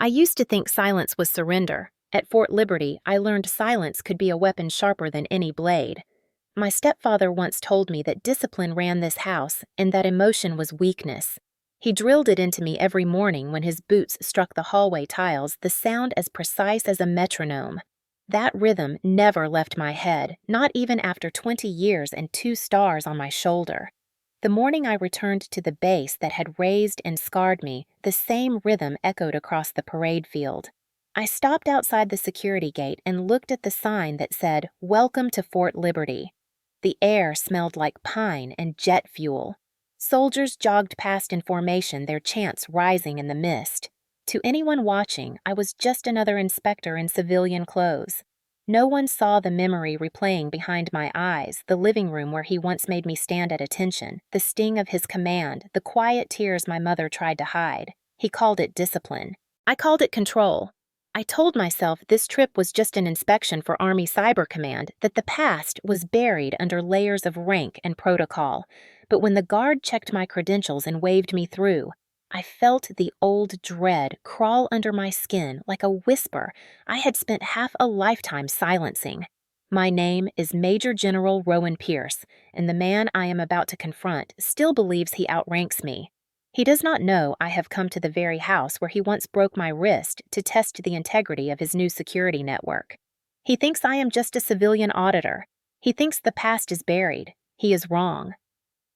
I used to think silence was surrender. At Fort Liberty, I learned silence could be a weapon sharper than any blade. My stepfather once told me that discipline ran this house and that emotion was weakness. He drilled it into me every morning when his boots struck the hallway tiles, the sound as precise as a metronome. That rhythm never left my head, not even after 20 years and 2 stars on my shoulder. The morning I returned to the base that had raised and scarred me, the same rhythm echoed across the parade field. I stopped outside the security gate and looked at the sign that said, "Welcome to Fort Liberty." The air smelled like pine and jet fuel. Soldiers jogged past in formation, their chants rising in the mist. To anyone watching, I was just another inspector in civilian clothes. No one saw the memory replaying behind my eyes, the living room where he once made me stand at attention, the sting of his command, the quiet tears my mother tried to hide. He called it discipline. I called it control. I told myself this trip was just an inspection for Army Cyber Command, that the past was buried under layers of rank and protocol. But when the guard checked my credentials and waved me through, I felt the old dread crawl under my skin like a whisper I had spent half a lifetime silencing. My name is Major General Rowan Pierce, and the man I am about to confront still believes he outranks me. He does not know I have come to the very house where he once broke my wrist to test the integrity of his new security network. He thinks I am just a civilian auditor. He thinks the past is buried. He is wrong.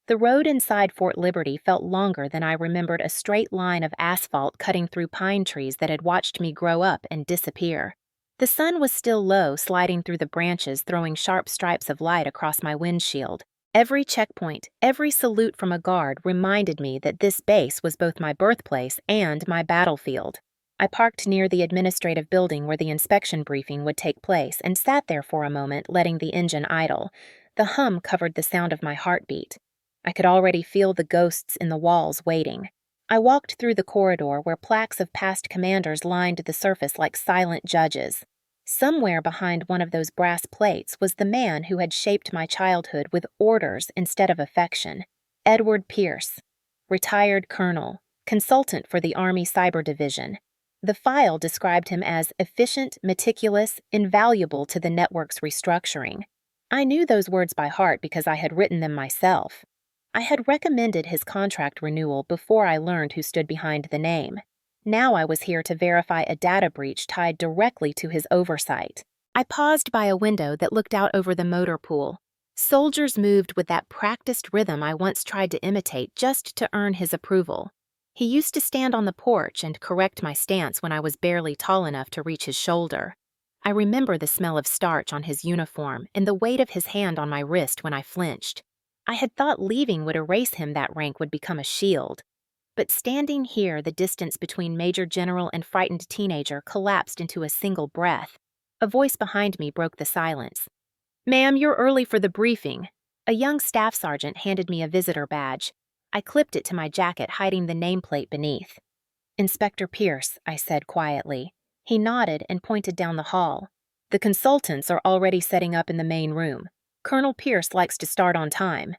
The road inside Fort Liberty felt longer than I remembered a straight line of asphalt cutting through pine trees that had watched me grow up and disappear. The sun was still low, sliding through the branches, throwing sharp stripes of light across my windshield. Every checkpoint, every salute from a guard reminded me that this base was both my birthplace and my battlefield. I parked near the administrative building where the inspection briefing would take place and sat there for a moment, letting the engine idle. The hum covered the sound of my heartbeat. I could already feel the ghosts in the walls waiting. I walked through the corridor where plaques of past commanders lined the surface like silent judges. Somewhere behind one of those brass plates was the man who had shaped my childhood with orders instead of affection. Edward Pierce, retired colonel, consultant for the Army Cyber Division. The file described him as efficient, meticulous, invaluable to the network's restructuring. I knew those words by heart because I had written them myself. I had recommended his contract renewal before I learned who stood behind the name. Now I was here to verify a data breach tied directly to his oversight. I paused by a window that looked out over the motor pool. Soldiers moved with that practiced rhythm I once tried to imitate just to earn his approval. He used to stand on the porch and correct my stance when I was barely tall enough to reach his shoulder. I remember the smell of starch on his uniform and the weight of his hand on my wrist when I flinched. I had thought leaving would erase him, that rank would become a shield. But standing here, the distance between Major General and frightened teenager collapsed into a single breath. A voice behind me broke the silence. "Ma'am, you're early for the briefing." A young staff sergeant handed me a visitor badge. I clipped it to my jacket, hiding the nameplate beneath. "Inspector Pierce," I said quietly. He nodded and pointed down the hall. "The consultants are already setting up in the main room. Colonel Pierce likes to start on time."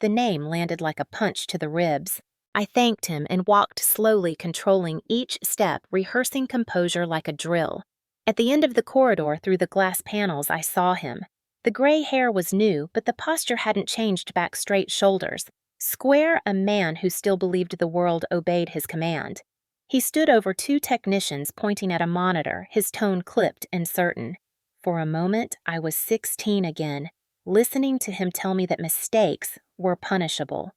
The name landed like a punch to the ribs. I thanked him and walked slowly, controlling each step, rehearsing composure like a drill. At the end of the corridor, through the glass panels, I saw him. The gray hair was new, but the posture hadn't changed back straight shoulders. Square, a man who still believed the world obeyed his command. He stood over 2 technicians pointing at a monitor, his tone clipped and certain. For a moment, I was 16 again, listening to him tell me that mistakes were punishable.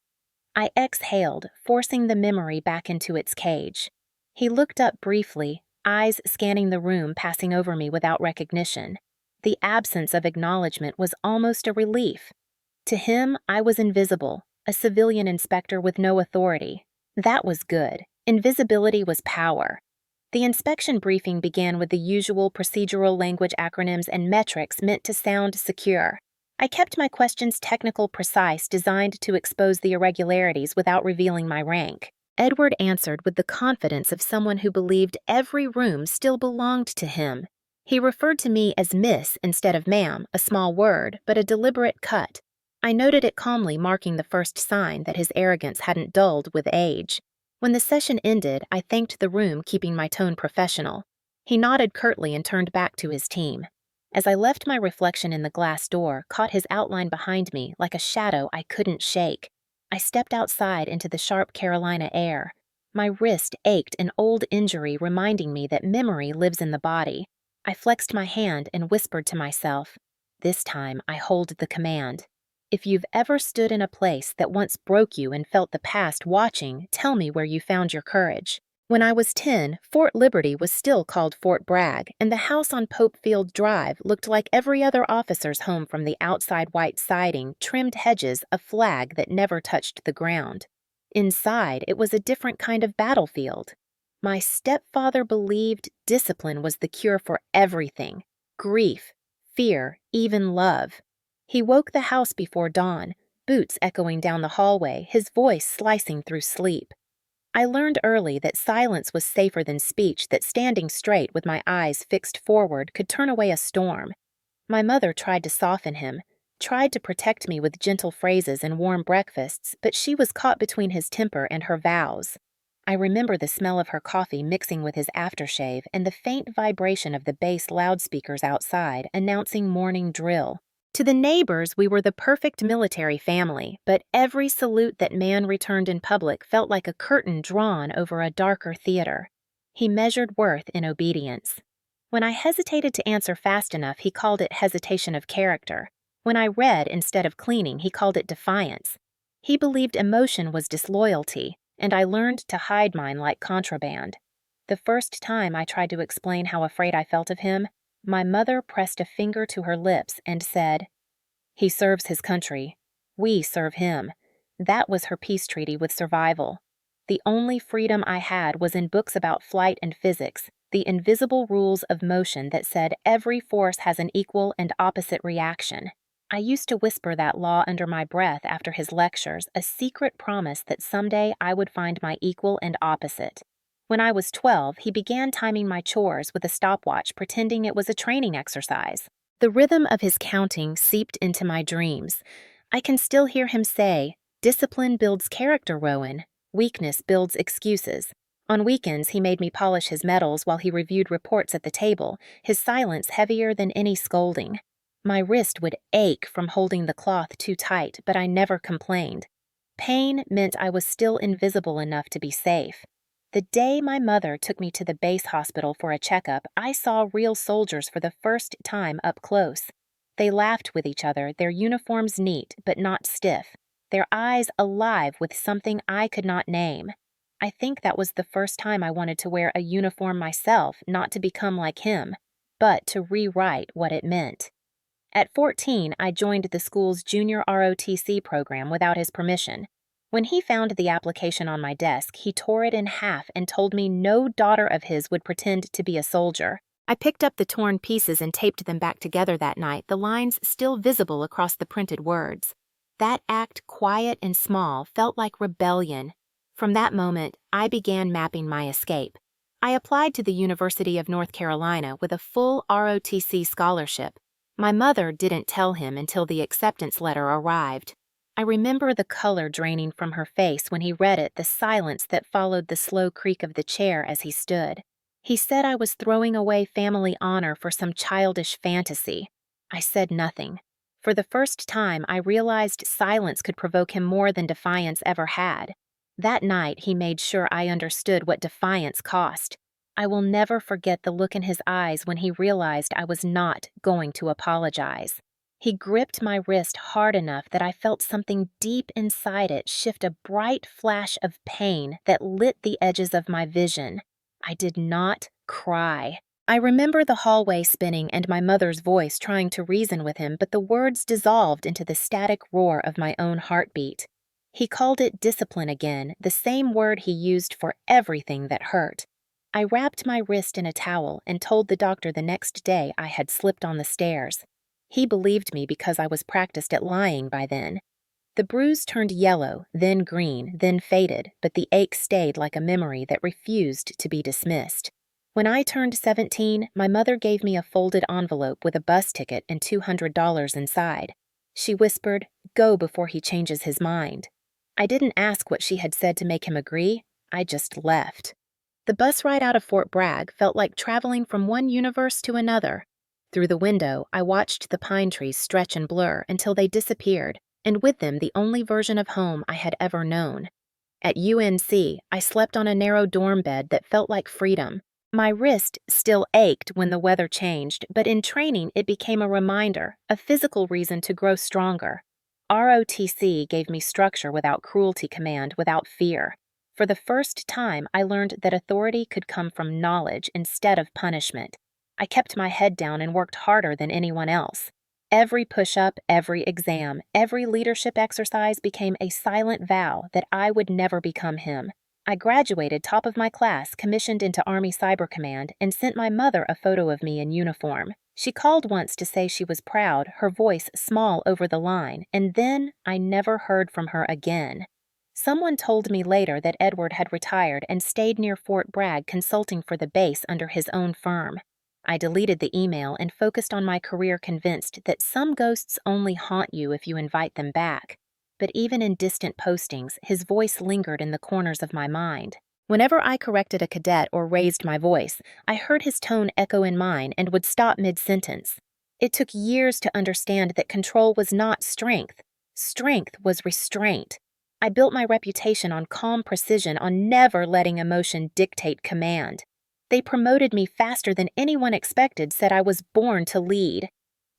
I exhaled, forcing the memory back into its cage. He looked up briefly, eyes scanning the room, passing over me without recognition. The absence of acknowledgement was almost a relief. To him, I was invisible, a civilian inspector with no authority. That was good. Invisibility was power. The inspection briefing began with the usual procedural language acronyms and metrics meant to sound secure. I kept my questions technical, precise, designed to expose the irregularities without revealing my rank. Edward answered with the confidence of someone who believed every room still belonged to him. He referred to me as Miss instead of Ma'am, a small word, but a deliberate cut. I noted it calmly, marking the first sign that his arrogance hadn't dulled with age. When the session ended, I thanked the room, keeping my tone professional. He nodded curtly and turned back to his team. As I left, my reflection in the glass door caught his outline behind me like a shadow I couldn't shake. I stepped outside into the sharp Carolina air. My wrist ached, an old injury reminding me that memory lives in the body. I flexed my hand and whispered to myself, "This time I hold the command." If you've ever stood in a place that once broke you and felt the past watching, tell me where you found your courage. When I was 10, Fort Liberty was still called Fort Bragg, and the house on Popefield Drive looked like every other officer's home, from the outside white siding, trimmed hedges, a flag that never touched the ground. Inside, it was a different kind of battlefield. My stepfather believed discipline was the cure for everything: grief, fear, even love. He woke the house before dawn, boots echoing down the hallway, his voice slicing through sleep. I learned early that silence was safer than speech, that standing straight with my eyes fixed forward could turn away a storm. My mother tried to soften him, tried to protect me with gentle phrases and warm breakfasts, but she was caught between his temper and her vows. I remember the smell of her coffee mixing with his aftershave and the faint vibration of the bass loudspeakers outside announcing morning drill. To the neighbors, we were the perfect military family, but every salute that man returned in public felt like a curtain drawn over a darker theater. He measured worth in obedience. When I hesitated to answer fast enough, he called it hesitation of character. When I read instead of cleaning, he called it defiance. He believed emotion was disloyalty, and I learned to hide mine like contraband. The first time I tried to explain how afraid I felt of him, my mother pressed a finger to her lips and said, "He serves his country. We serve him." That was her peace treaty with survival. The only freedom I had was in books about flight and physics, the invisible rules of motion that said every force has an equal and opposite reaction. I used to whisper that law under my breath after his lectures, a secret promise that someday I would find my equal and opposite. When I was 12, he began timing my chores with a stopwatch, pretending it was a training exercise. The rhythm of his counting seeped into my dreams. I can still hear him say, "Discipline builds character, Rowan. Weakness builds excuses." On weekends, he made me polish his medals while he reviewed reports at the table, his silence heavier than any scolding. My wrist would ache from holding the cloth too tight, but I never complained. Pain meant I was still invisible enough to be safe. The day my mother took me to the base hospital for a checkup, I saw real soldiers for the first time up close. They laughed with each other, their uniforms neat but not stiff, their eyes alive with something I could not name. I think that was the first time I wanted to wear a uniform myself, not to become like him, but to rewrite what it meant. At 14, I joined the school's junior ROTC program without his permission. When he found the application on my desk, he tore it in half and told me no daughter of his would pretend to be a soldier. I picked up the torn pieces and taped them back together that night, the lines still visible across the printed words. That act, quiet and small, felt like rebellion. From that moment, I began mapping my escape. I applied to the University of North Carolina with a full ROTC scholarship. My mother didn't tell him until the acceptance letter arrived. I remember the color draining from her face when he read it, the silence that followed the slow creak of the chair as he stood. He said I was throwing away family honor for some childish fantasy. I said nothing. For the first time, I realized silence could provoke him more than defiance ever had. That night, he made sure I understood what defiance cost. I will never forget the look in his eyes when he realized I was not going to apologize. He gripped my wrist hard enough that I felt something deep inside it shift, a bright flash of pain that lit the edges of my vision. I did not cry. I remember the hallway spinning and my mother's voice trying to reason with him, but the words dissolved into the static roar of my own heartbeat. He called it discipline again, the same word he used for everything that hurt. I wrapped my wrist in a towel and told the doctor the next day I had slipped on the stairs. He believed me because I was practiced at lying by then. The bruise turned yellow, then green, then faded, but the ache stayed like a memory that refused to be dismissed. When I turned 17, my mother gave me a folded envelope with a bus ticket and $200 inside. She whispered, "Go before he changes his mind." I didn't ask what she had said to make him agree. I just left. The bus ride out of Fort Bragg felt like traveling from one universe to another. Through the window, I watched the pine trees stretch and blur until they disappeared, and with them the only version of home I had ever known. At UNC, I slept on a narrow dorm bed that felt like freedom. My wrist still ached when the weather changed, but in training it became a reminder, a physical reason to grow stronger. ROTC gave me structure without cruelty, command without fear. For the first time, I learned that authority could come from knowledge instead of punishment. I kept my head down and worked harder than anyone else. Every push-up, every exam, every leadership exercise became a silent vow that I would never become him. I graduated top of my class, commissioned into Army Cyber Command, and sent my mother a photo of me in uniform. She called once to say she was proud, her voice small over the line, and then I never heard from her again. Someone told me later that Edward had retired and stayed near Fort Bragg consulting for the base under his own firm. I deleted the email and focused on my career, convinced that some ghosts only haunt you if you invite them back. But even in distant postings, his voice lingered in the corners of my mind. Whenever I corrected a cadet or raised my voice, I heard his tone echo in mine and would stop mid-sentence. It took years to understand that control was not strength. Strength was restraint. I built my reputation on calm precision, on never letting emotion dictate command. They promoted me faster than anyone expected, said I was born to lead.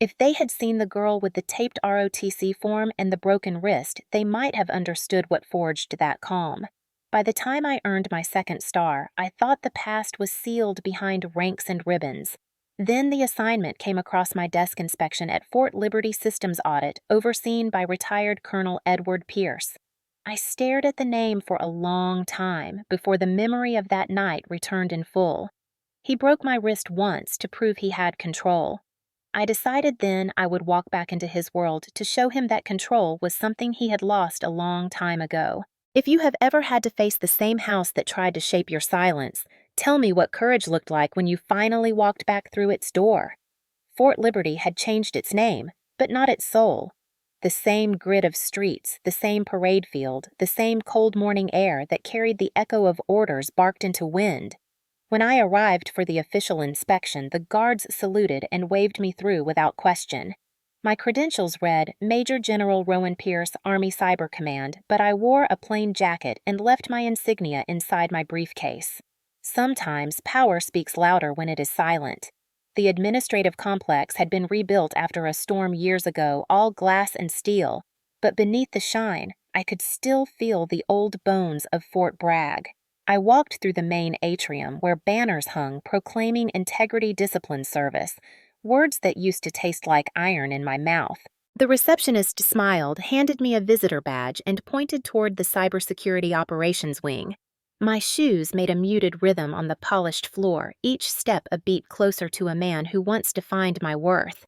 If they had seen the girl with the taped ROTC form and the broken wrist, they might have understood what forged that calm. By the time I earned my second star, I thought the past was sealed behind ranks and ribbons. Then the assignment came across my desk inspection at Fort Liberty Systems Audit, overseen by retired Colonel Edward Pierce. I stared at the name for a long time before the memory of that night returned in full. He broke my wrist once to prove he had control. I decided then I would walk back into his world to show him that control was something he had lost a long time ago. If you have ever had to face the same house that tried to shape your silence, tell me what courage looked like when you finally walked back through its door. Fort Liberty had changed its name, but not its soul. The same grid of streets, the same parade field, the same cold morning air that carried the echo of orders barked into wind. When I arrived for the official inspection, the guards saluted and waved me through without question. My credentials read Major General Rowan Pierce, Army Cyber Command, but I wore a plain jacket and left my insignia inside my briefcase. Sometimes power speaks louder when it is silent. The administrative complex had been rebuilt after a storm years ago, all glass and steel, but beneath the shine, I could still feel the old bones of Fort Bragg. I walked through the main atrium where banners hung proclaiming integrity discipline service, words that used to taste like iron in my mouth. The receptionist smiled, handed me a visitor badge, and pointed toward the cybersecurity operations wing. My shoes made a muted rhythm on the polished floor, each step a beat closer to a man who once defined my worth.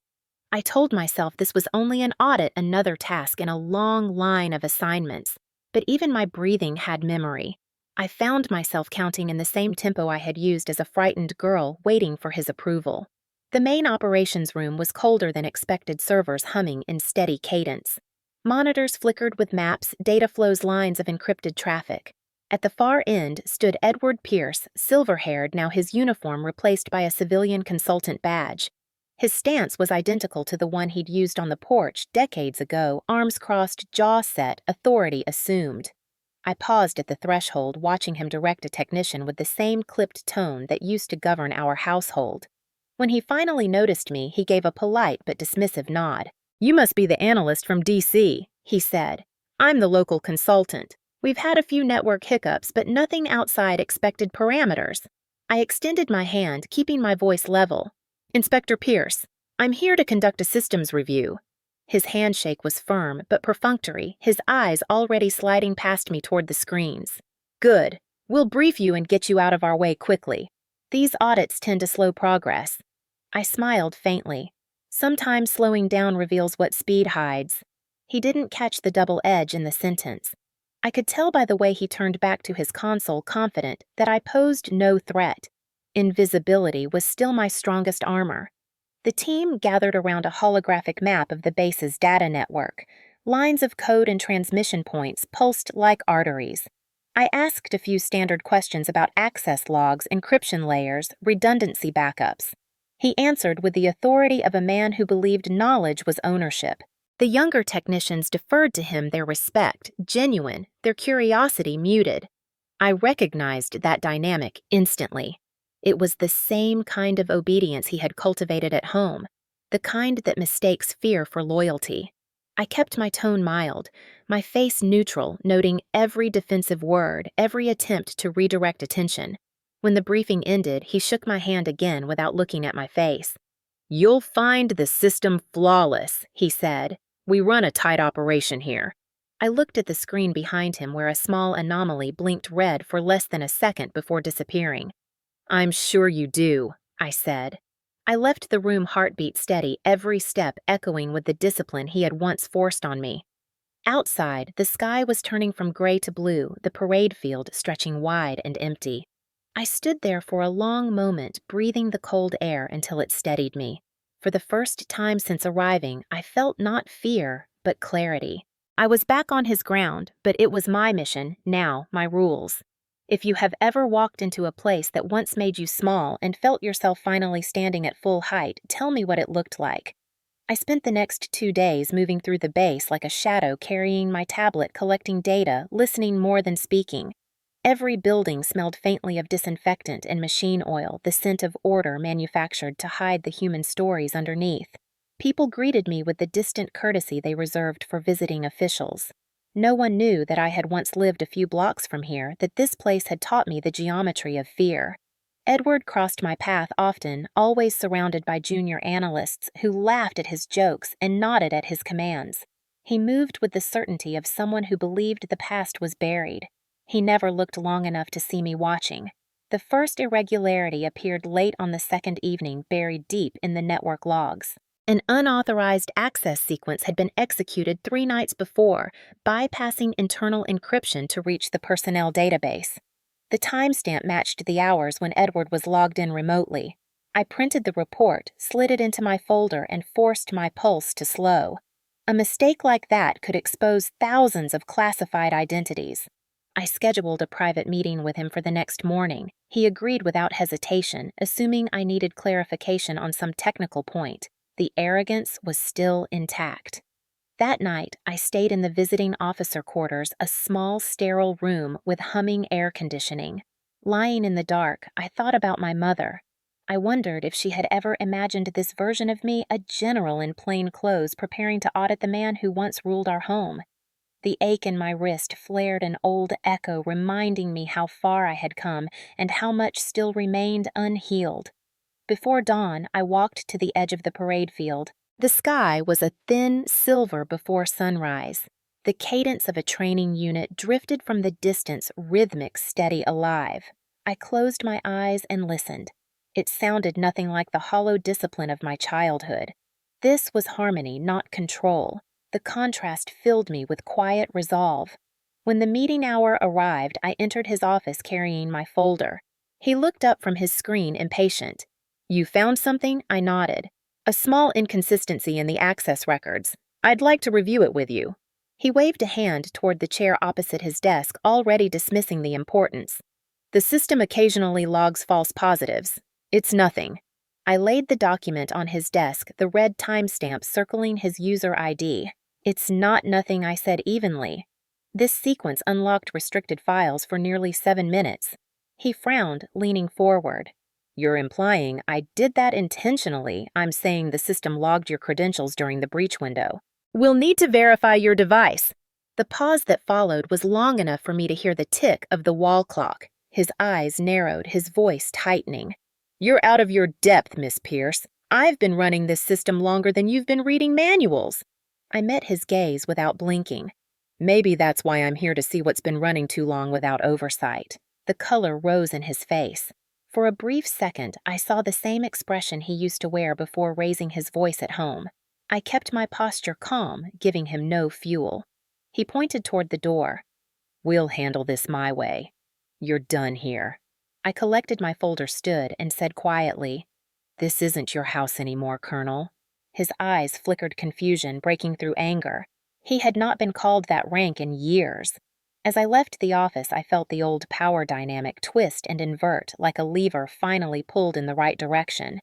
I told myself this was only an audit, another task in a long line of assignments, but even my breathing had memory. I found myself counting in the same tempo I had used as a frightened girl, waiting for his approval. The main operations room was colder than expected, servers humming in steady cadence. Monitors flickered with maps, data flows, lines of encrypted traffic. At the far end stood Edward Pierce, silver-haired, now his uniform replaced by a civilian consultant badge. His stance was identical to the one he'd used on the porch decades ago, arms crossed, jaw set, authority assumed. I paused at the threshold, watching him direct a technician with the same clipped tone that used to govern our household. When he finally noticed me, he gave a polite but dismissive nod. "You must be the analyst from DC, he said. "I'm the local consultant. We've had a few network hiccups, but nothing outside expected parameters." I extended my hand, keeping my voice level. "Inspector Pierce, I'm here to conduct a systems review." His handshake was firm but perfunctory, his eyes already sliding past me toward the screens. "Good. We'll brief you and get you out of our way quickly. These audits tend to slow progress." I smiled faintly. Sometimes slowing down reveals what speed hides. He didn't catch the double edge in the sentence. I could tell by the way he turned back to his console, confident that I posed no threat. Invisibility was still my strongest armor. The team gathered around a holographic map of the base's data network. Lines of code and transmission points pulsed like arteries. I asked a few standard questions about access logs, encryption layers, redundancy backups. He answered with the authority of a man who believed knowledge was ownership. The younger technicians deferred to him, their respect genuine, their curiosity muted. I recognized that dynamic instantly. It was the same kind of obedience he had cultivated at home, the kind that mistakes fear for loyalty. I kept my tone mild, my face neutral, noting every defensive word, every attempt to redirect attention. When the briefing ended, he shook my hand again without looking at my face. "You'll find the system flawless," he said. "We run a tight operation here." I looked at the screen behind him where a small anomaly blinked red for less than a second before disappearing. "I'm sure you do," I said. I left the room, heartbeat steady, every step echoing with the discipline he had once forced on me. Outside, the sky was turning from gray to blue, the parade field stretching wide and empty. I stood there for a long moment, breathing the cold air until it steadied me. For the first time since arriving, I felt not fear, but clarity. I was back on his ground, but it was my mission, now my rules. If you have ever walked into a place that once made you small and felt yourself finally standing at full height, tell me what it looked like. I spent the next 2 days moving through the base like a shadow, carrying my tablet, collecting data, listening more than speaking. Every building smelled faintly of disinfectant and machine oil, the scent of order manufactured to hide the human stories underneath. People greeted me with the distant courtesy they reserved for visiting officials. No one knew that I had once lived a few blocks from here, that this place had taught me the geometry of fear. Edward crossed my path often, always surrounded by junior analysts who laughed at his jokes and nodded at his commands. He moved with the certainty of someone who believed the past was buried. He never looked long enough to see me watching. The first irregularity appeared late on the second evening, buried deep in the network logs. An unauthorized access sequence had been executed 3 nights before, bypassing internal encryption to reach the personnel database. The timestamp matched the hours when Edward was logged in remotely. I printed the report, slid it into my folder, and forced my pulse to slow. A mistake like that could expose thousands of classified identities. I scheduled a private meeting with him for the next morning. He agreed without hesitation, assuming I needed clarification on some technical point. The arrogance was still intact. That night, I stayed in the visiting officer quarters, a small, sterile room with humming air conditioning. Lying in the dark, I thought about my mother. I wondered if she had ever imagined this version of me, a general in plain clothes preparing to audit the man who once ruled our home. The ache in my wrist flared an old echo, reminding me how far I had come and how much still remained unhealed. Before dawn, I walked to the edge of the parade field. The sky was a thin silver before sunrise. The cadence of a training unit drifted from the distance, rhythmic, steady, alive. I closed my eyes and listened. It sounded nothing like the hollow discipline of my childhood. This was harmony, not control. The contrast filled me with quiet resolve. When the meeting hour arrived, I entered his office carrying my folder. He looked up from his screen, impatient. "You found something?" I nodded. "A small inconsistency in the access records. I'd like to review it with you." He waved a hand toward the chair opposite his desk, already dismissing the importance. "The system occasionally logs false positives. It's nothing." I laid the document on his desk, the red timestamp circling his user ID. "It's not nothing," I said evenly. This sequence unlocked restricted files for nearly 7 minutes. He frowned, leaning forward. "You're implying I did that intentionally. I'm saying the system logged your credentials during the breach window. We'll need to verify your device." The pause that followed was long enough for me to hear the tick of the wall clock. His eyes narrowed, his voice tightening. "You're out of your depth, Miss Pierce. I've been running this system longer than you've been reading manuals." I met his gaze without blinking. "Maybe that's why I'm here to see what's been running too long without oversight." The color rose in his face. For a brief second, I saw the same expression he used to wear before raising his voice at home. I kept my posture calm, giving him no fuel. He pointed toward the door. "We'll handle this my way. You're done here." I collected my folder, stood, and said quietly, "This isn't your house anymore, Colonel." His eyes flickered confusion, breaking through anger. He had not been called that rank in years. As I left the office, I felt the old power dynamic twist and invert like a lever finally pulled in the right direction.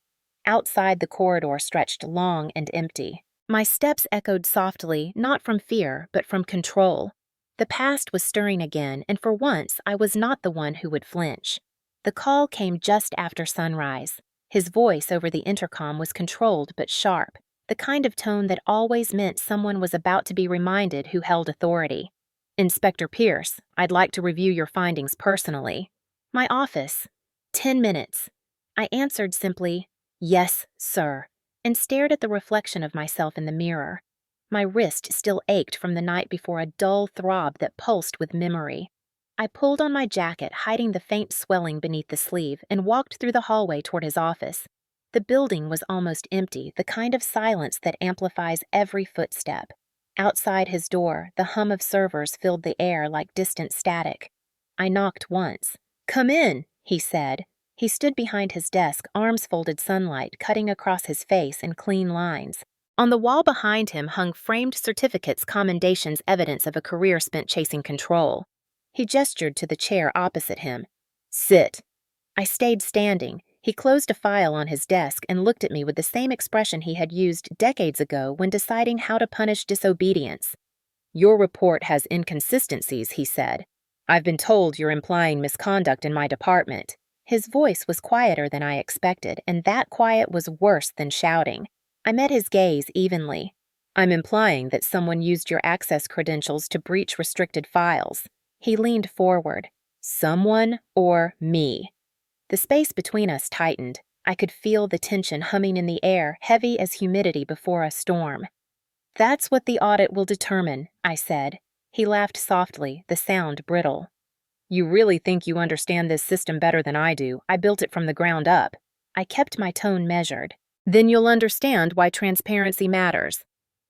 Outside, the corridor stretched long and empty. My steps echoed softly, not from fear, but from control. The past was stirring again, and for once, I was not the one who would flinch. The call came just after sunrise. His voice over the intercom was controlled but sharp, the kind of tone that always meant someone was about to be reminded who held authority. "Inspector Pierce, I'd like to review your findings personally." "My office. 10 minutes." I answered simply, "Yes, sir," and stared at the reflection of myself in the mirror. My wrist still ached from the night before a dull throb that pulsed with memory. I pulled on my jacket, hiding the faint swelling beneath the sleeve, and walked through the hallway toward his office. The building was almost empty, the kind of silence that amplifies every footstep. Outside his door, the hum of servers filled the air like distant static. I knocked once. "Come in," he said. He stood behind his desk, arms folded, sunlight cutting across his face in clean lines. On the wall behind him hung framed certificates, commendations, evidence of a career spent chasing control. He gestured to the chair opposite him. "Sit." I stayed standing. He closed a file on his desk and looked at me with the same expression he had used decades ago when deciding how to punish disobedience. "Your report has inconsistencies," he said. "I've been told you're implying misconduct in my department." His voice was quieter than I expected, and that quiet was worse than shouting. I met his gaze evenly. "I'm implying that someone used your access credentials to breach restricted files." He leaned forward. "Someone or me?" The space between us tightened. I could feel the tension humming in the air, heavy as humidity before a storm. "That's what the audit will determine," I said. He laughed softly, the sound brittle. "You really think you understand this system better than I do? I built it from the ground up." I kept my tone measured. "Then you'll understand why transparency matters."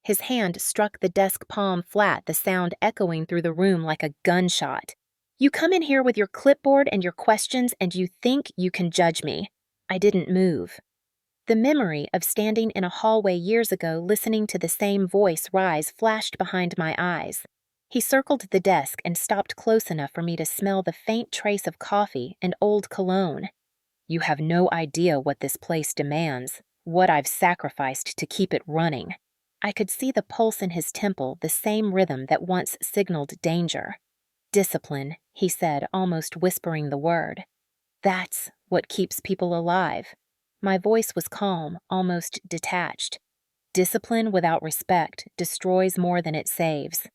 His hand struck the desk palm flat, the sound echoing through the room like a gunshot. "You come in here with your clipboard and your questions, and you think you can judge me." I didn't move. The memory of standing in a hallway years ago listening to the same voice rise flashed behind my eyes. He circled the desk and stopped close enough for me to smell the faint trace of coffee and old cologne. "You have no idea what this place demands, what I've sacrificed to keep it running." I could see the pulse in his temple, the same rhythm that once signaled danger. "Discipline," he said, almost whispering the word. "That's what keeps people alive." My voice was calm, almost detached. "Discipline without respect destroys more than it saves."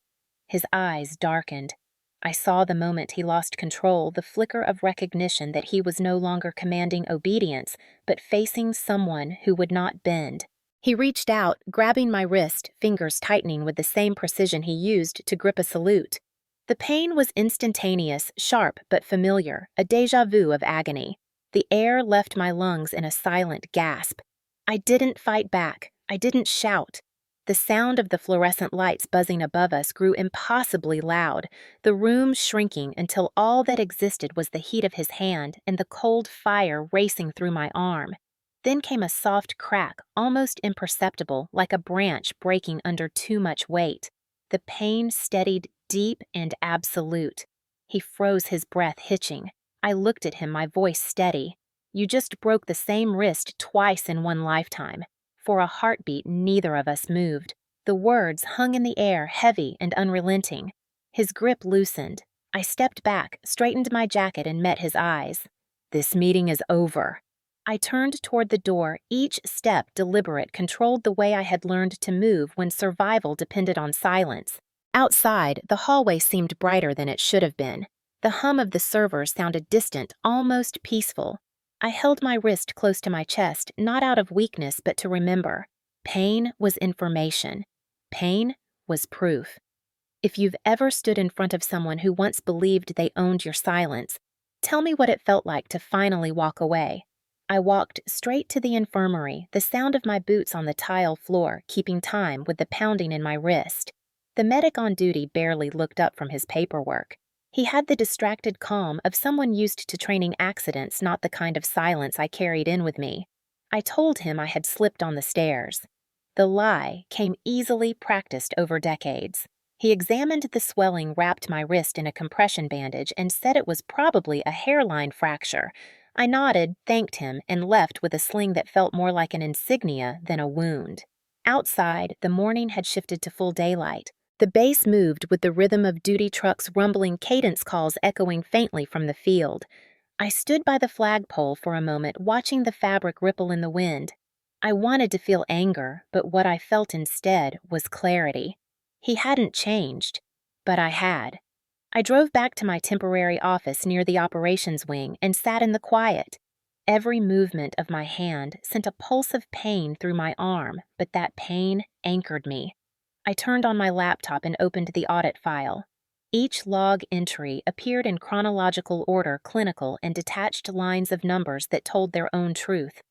His eyes darkened. I saw the moment he lost control, the flicker of recognition that he was no longer commanding obedience, but facing someone who would not bend. He reached out, grabbing my wrist, fingers tightening with the same precision he used to grip a salute. The pain was instantaneous, sharp but familiar, a déjà vu of agony. The air left my lungs in a silent gasp. I didn't fight back. I didn't shout. The sound of the fluorescent lights buzzing above us grew impossibly loud, the room shrinking until all that existed was the heat of his hand and the cold fire racing through my arm. Then came a soft crack, almost imperceptible, like a branch breaking under too much weight. The pain steadied, deep and absolute. He froze, his breath hitching. I looked at him, my voice steady. "You just broke the same wrist twice in one lifetime." For a heartbeat, neither of us moved. The words hung in the air, heavy and unrelenting. His grip loosened. I stepped back, straightened my jacket, and met his eyes. "This meeting is over." I turned toward the door, each step deliberate, controlled the way I had learned to move when survival depended on silence. Outside, the hallway seemed brighter than it should have been. The hum of the servers sounded distant, almost peaceful. I held my wrist close to my chest, not out of weakness but to remember. Pain was information. Pain was proof. If you've ever stood in front of someone who once believed they owned your silence, tell me what it felt like to finally walk away. I walked straight to the infirmary, the sound of my boots on the tile floor keeping time with the pounding in my wrist. The medic on duty barely looked up from his paperwork. He had the distracted calm of someone used to training accidents, not the kind of silence I carried in with me. I told him I had slipped on the stairs. The lie came easily, practiced over decades. He examined the swelling, wrapped my wrist in a compression bandage, and said it was probably a hairline fracture. I nodded, thanked him, and left with a sling that felt more like an insignia than a wound. Outside, the morning had shifted to full daylight. The base moved with the rhythm of duty trucks' rumbling cadence calls echoing faintly from the field. I stood by the flagpole for a moment, watching the fabric ripple in the wind. I wanted to feel anger, but what I felt instead was clarity. He hadn't changed, but I had. I drove back to my temporary office near the operations wing and sat in the quiet. Every movement of my hand sent a pulse of pain through my arm, but that pain anchored me. I turned on my laptop and opened the audit file. Each log entry appeared in chronological order, clinical, and detached lines of numbers that told their own truth.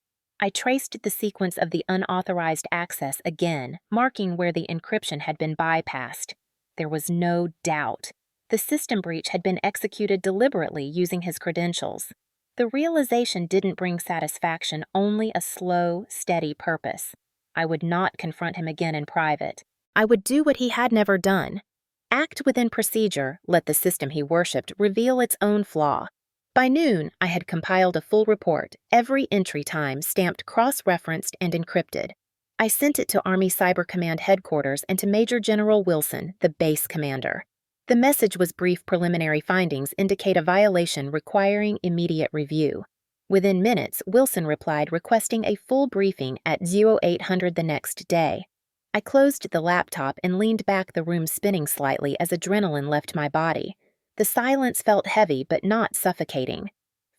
I traced the sequence of the unauthorized access again, marking where the encryption had been bypassed. There was no doubt. The system breach had been executed deliberately using his credentials. The realization didn't bring satisfaction, only a slow, steady purpose. I would not confront him again in private. I would do what he had never done. Act within procedure, let the system he worshipped reveal its own flaw. By noon, I had compiled a full report, every entry time stamped cross-referenced and encrypted. I sent it to Army Cyber Command headquarters and to Major General Wilson, the base commander. The message was brief. Preliminary findings indicate a violation requiring immediate review. Within minutes, Wilson replied requesting a full briefing at 0800 the next day. I closed the laptop and leaned back, the room spinning slightly as adrenaline left my body. The silence felt heavy but not suffocating.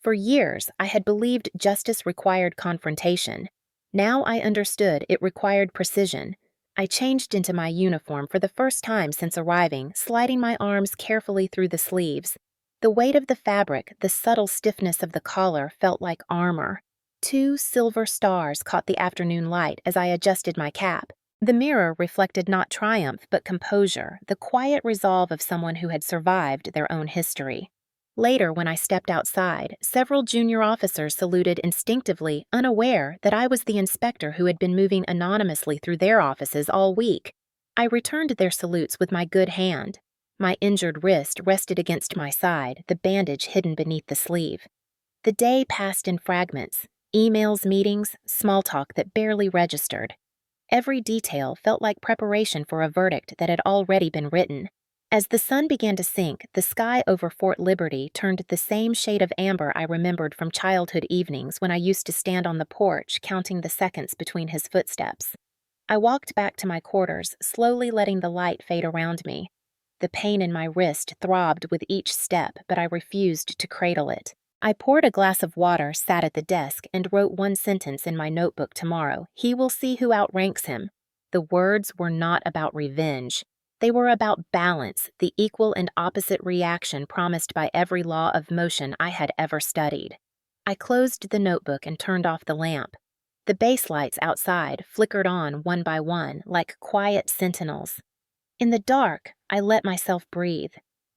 For years, I had believed justice required confrontation. Now I understood it required precision. I changed into my uniform for the first time since arriving, sliding my arms carefully through the sleeves. The weight of the fabric, the subtle stiffness of the collar felt like armor. 2 silver stars caught the afternoon light as I adjusted my cap. The mirror reflected not triumph but composure, the quiet resolve of someone who had survived their own history. Later, when I stepped outside, several junior officers saluted instinctively, unaware that I was the inspector who had been moving anonymously through their offices all week. I returned their salutes with my good hand. My injured wrist rested against my side, the bandage hidden beneath the sleeve. The day passed in fragments, emails, meetings, small talk that barely registered. Every detail felt like preparation for a verdict that had already been written. As the sun began to sink, the sky over Fort Liberty turned the same shade of amber I remembered from childhood evenings when I used to stand on the porch counting the seconds between his footsteps. I walked back to my quarters, slowly letting the light fade around me. The pain in my wrist throbbed with each step, but I refused to cradle it. I poured a glass of water, sat at the desk, and wrote one sentence in my notebook. Tomorrow, he will see who outranks him. The words were not about revenge. They were about balance, the equal and opposite reaction promised by every law of motion I had ever studied. I closed the notebook and turned off the lamp. The base lights outside flickered on one by one like quiet sentinels. In the dark, I let myself breathe.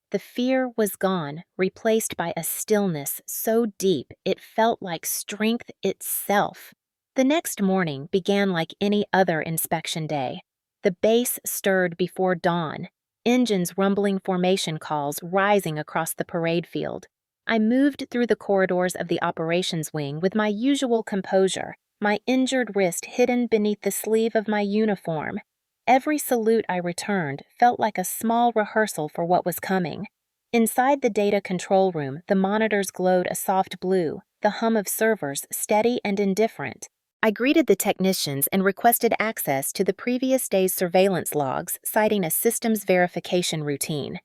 The fear was gone, replaced by a stillness so deep it felt like strength itself. The next morning began like any other inspection day. The base stirred before dawn, engines rumbling formation calls rising across the parade field. I moved through the corridors of the operations wing with my usual composure, my injured wrist hidden beneath the sleeve of my uniform. Every salute I returned felt like a small rehearsal for what was coming. Inside the data control room, the monitors glowed a soft blue, the hum of servers steady and indifferent. I greeted the technicians and requested access to the previous day's surveillance logs, citing a systems verification routine.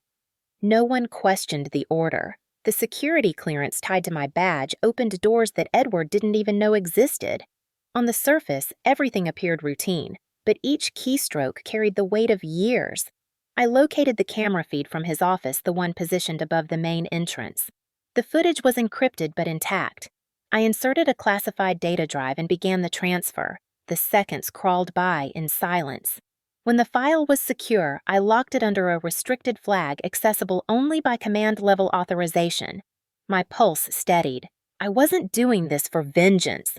No one questioned the order. The security clearance tied to my badge opened doors that Edward didn't even know existed. On the surface, everything appeared routine, but each keystroke carried the weight of years. I located the camera feed from his office, the one positioned above the main entrance. The footage was encrypted but intact. I inserted a classified data drive and began the transfer. The seconds crawled by in silence. When the file was secure, I locked it under a restricted flag accessible only by command-level authorization. My pulse steadied. I wasn't doing this for vengeance.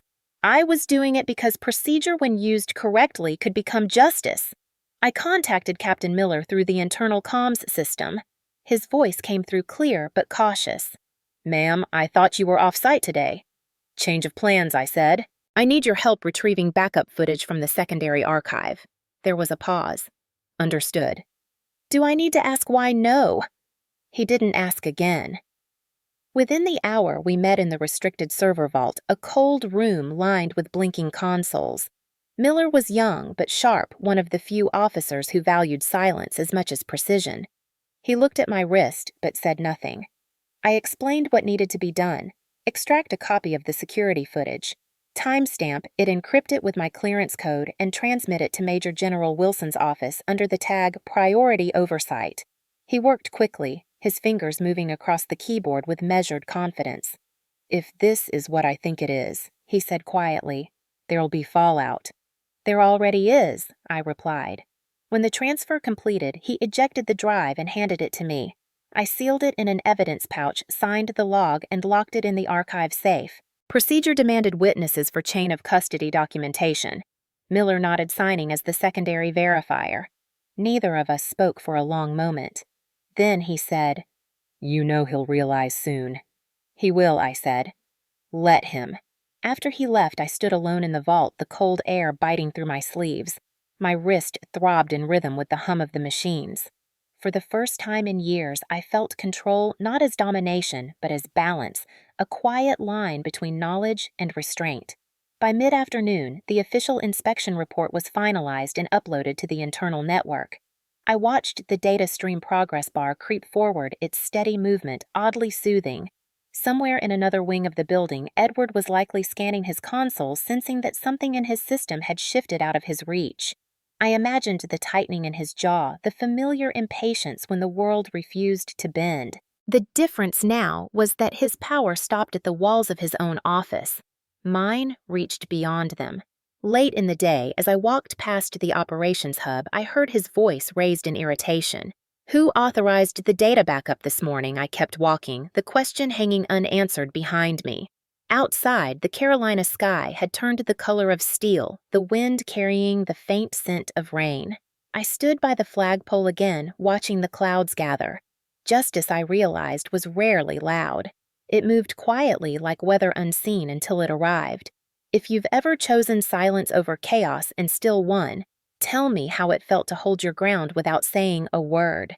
I was doing it because procedure, when used correctly, could become justice. I contacted Captain Miller through the internal comms system. His voice came through clear but cautious. Ma'am, I thought you were off-site today. Change of plans, I said. I need your help retrieving backup footage from the secondary archive. There was a pause. Understood. Do I need to ask why no? He didn't ask again. Within the hour, we met in the restricted server vault, a cold room lined with blinking consoles. Miller was young but sharp, one of the few officers who valued silence as much as precision. He looked at my wrist but said nothing. I explained what needed to be done. Extract a copy of the security footage. Timestamp it, encrypt it with my clearance code, and transmit it to Major General Wilson's office under the tag Priority Oversight. He worked quickly, his fingers moving across the keyboard with measured confidence. If this is what I think it is, he said quietly, there'll be fallout. There already is, I replied. When the transfer completed, he ejected the drive and handed it to me. I sealed it in an evidence pouch, signed the log, and locked it in the archive safe. Procedure demanded witnesses for chain of custody documentation. Miller nodded, signing as the secondary verifier. Neither of us spoke for a long moment. Then he said, You know he'll realize soon. He will, I said. Let him. After he left, I stood alone in the vault, the cold air biting through my sleeves. My wrist throbbed in rhythm with the hum of the machines. For the first time in years, I felt control not as domination, but as balance, a quiet line between knowledge and restraint. By mid-afternoon, the official inspection report was finalized and uploaded to the internal network. I watched the data stream progress bar creep forward, its steady movement oddly soothing. Somewhere in another wing of the building, Edward was likely scanning his console, sensing that something in his system had shifted out of his reach. I imagined the tightening in his jaw, the familiar impatience when the world refused to bend. The difference now was that his power stopped at the walls of his own office. Mine reached beyond them. Late in the day, as I walked past the operations hub, I heard his voice raised in irritation. Who authorized the data backup this morning? I kept walking, the question hanging unanswered behind me. Outside, the Carolina sky had turned the color of steel, the wind carrying the faint scent of rain. I stood by the flagpole again, watching the clouds gather. Justice, I realized, was rarely loud. It moved quietly like weather unseen until it arrived. If you've ever chosen silence over chaos and still won, tell me how it felt to hold your ground without saying a word.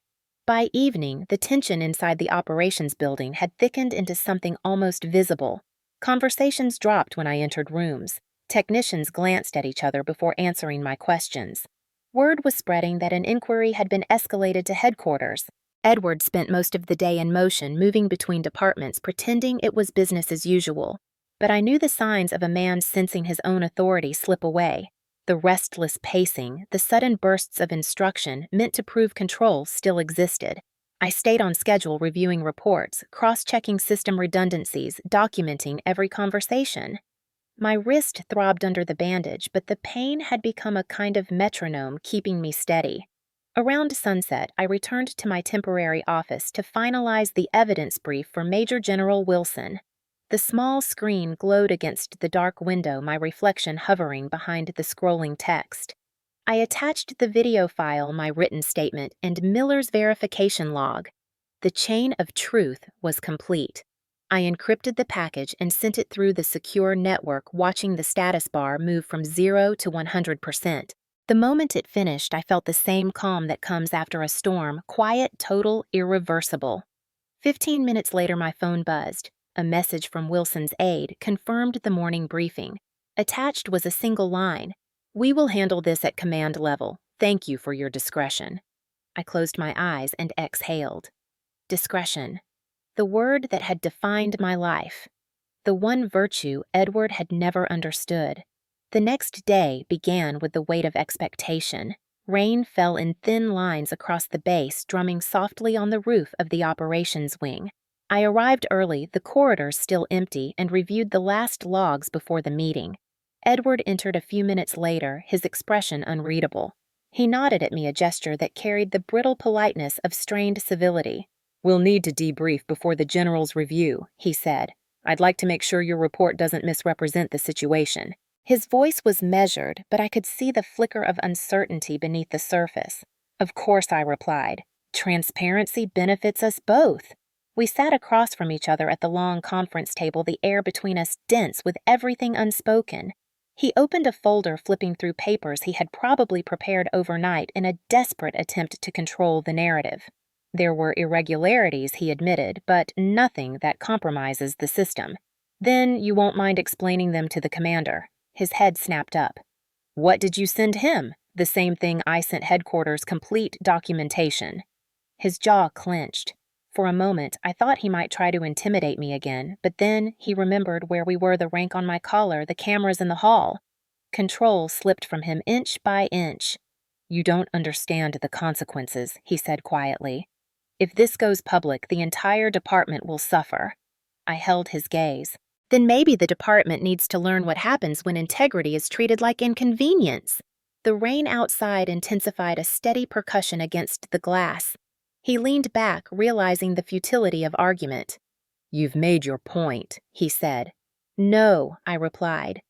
By evening, the tension inside the operations building had thickened into something almost visible. Conversations dropped when I entered rooms. Technicians glanced at each other before answering my questions. Word was spreading that an inquiry had been escalated to headquarters. Edward spent most of the day in motion, moving between departments, pretending it was business as usual. But I knew the signs of a man sensing his own authority slip away. The restless pacing, the sudden bursts of instruction meant to prove control still existed. I stayed on schedule, reviewing reports, cross-checking system redundancies, documenting every conversation. My wrist throbbed under the bandage, but the pain had become a kind of metronome, keeping me steady. Around sunset, I returned to my temporary office to finalize the evidence brief for Major General Wilson. The small screen glowed against the dark window, my reflection hovering behind the scrolling text. I attached the video file, my written statement, and Miller's verification log. The chain of truth was complete. I encrypted the package and sent it through the secure network, watching the status bar move from 0 to 100%. The moment it finished, I felt the same calm that comes after a storm, quiet, total, irreversible. 15 minutes later, my phone buzzed. A message from Wilson's aide confirmed the morning briefing. Attached was a single line. We will handle this at command level. Thank you for your discretion. I closed my eyes and exhaled. Discretion. The word that had defined my life. The one virtue Edward had never understood. The next day began with the weight of expectation. Rain fell in thin lines across the base, drumming softly on the roof of the operations wing. I arrived early, the corridors still empty, and reviewed the last logs before the meeting. Edward entered a few minutes later, his expression unreadable. He nodded at me, a gesture that carried the brittle politeness of strained civility. We'll need to debrief before the general's review, he said. I'd like to make sure your report doesn't misrepresent the situation. His voice was measured, but I could see the flicker of uncertainty beneath the surface. Of course, I replied. Transparency benefits us both. We sat across from each other at the long conference table, the air between us dense with everything unspoken. He opened a folder, flipping through papers he had probably prepared overnight in a desperate attempt to control the narrative. There were irregularities, he admitted, but nothing that compromises the system. Then you won't mind explaining them to the commander. His head snapped up. What did you send him? The same thing I sent headquarters, complete documentation. His jaw clenched. For a moment, I thought he might try to intimidate me again, but then he remembered where we were, the rank on my collar, the cameras in the hall. Control slipped from him inch by inch. You don't understand the consequences, he said quietly. If this goes public, the entire department will suffer. I held his gaze. Then maybe the department needs to learn what happens when integrity is treated like inconvenience. The rain outside intensified a steady percussion against the glass. He leaned back, realizing the futility of argument. You've made your point, he said. No, I replied.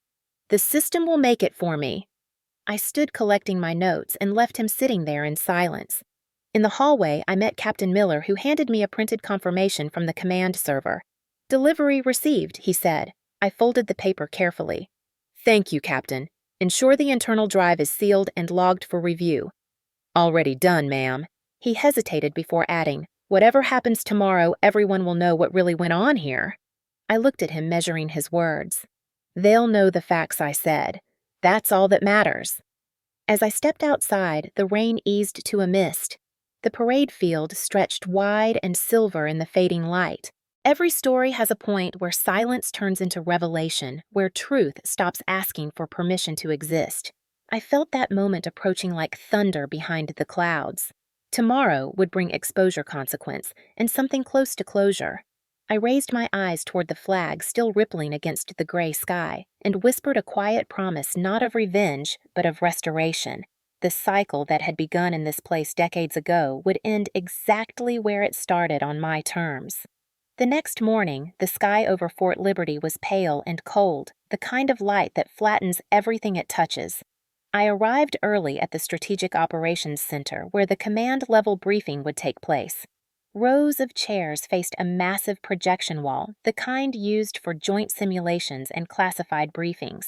The system will make it for me. I stood collecting my notes and left him sitting there in silence. In the hallway, I met Captain Miller, who handed me a printed confirmation from the command server. Delivery received, he said. I folded the paper carefully. Thank you, Captain. Ensure the internal drive is sealed and logged for review. Already done, ma'am. He hesitated before adding, whatever happens tomorrow, everyone will know what really went on here. I looked at him, measuring his words. They'll know the facts, I said. That's all that matters. As I stepped outside, the rain eased to a mist. The parade field stretched wide and silver in the fading light. Every story has a point where silence turns into revelation, where truth stops asking for permission to exist. I felt that moment approaching like thunder behind the clouds. Tomorrow would bring exposure consequence and something close to closure. I raised my eyes toward the flag still rippling against the gray sky and whispered a quiet promise not of revenge, but of restoration. The cycle that had begun in this place decades ago would end exactly where it started, on my terms. The next morning, the sky over Fort Liberty was pale and cold, the kind of light that flattens everything it touches. I arrived early at the Strategic Operations Center, where the command-level briefing would take place. Rows of chairs faced a massive projection wall, the kind used for joint simulations and classified briefings.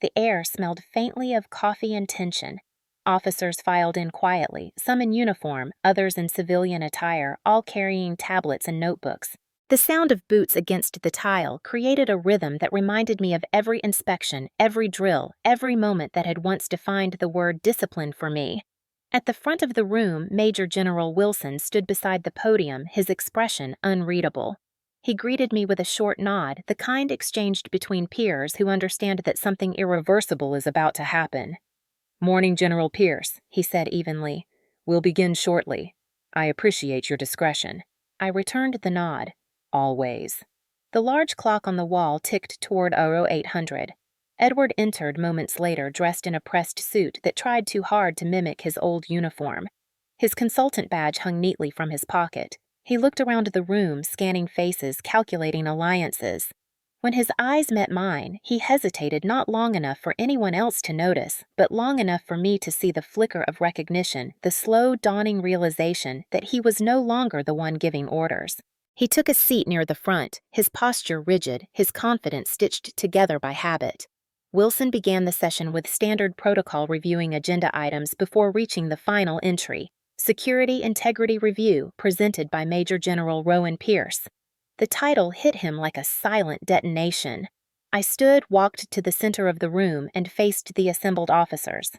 The air smelled faintly of coffee and tension. Officers filed in quietly, some in uniform, others in civilian attire, all carrying tablets and notebooks. The sound of boots against the tile created a rhythm that reminded me of every inspection, every drill, every moment that had once defined the word discipline for me. At the front of the room, Major General Wilson stood beside the podium, his expression unreadable. He greeted me with a short nod, the kind exchanged between peers who understand that something irreversible is about to happen. Morning, General Pierce, he said evenly. We'll begin shortly. I appreciate your discretion. I returned the nod. Always. The large clock on the wall ticked toward 0800. Edward entered moments later, dressed in a pressed suit that tried too hard to mimic his old uniform. His consultant badge hung neatly from his pocket. He looked around the room, scanning faces, calculating alliances. When his eyes met mine, he hesitated not long enough for anyone else to notice, but long enough for me to see the flicker of recognition, the slow dawning realization that he was no longer the one giving orders. He took a seat near the front, his posture rigid, his confidence stitched together by habit. Wilson began the session with standard protocol, reviewing agenda items before reaching the final entry, Security Integrity Review, presented by Major General Rowan Pierce. The title hit him like a silent detonation. I stood, walked to the center of the room, and faced the assembled officers.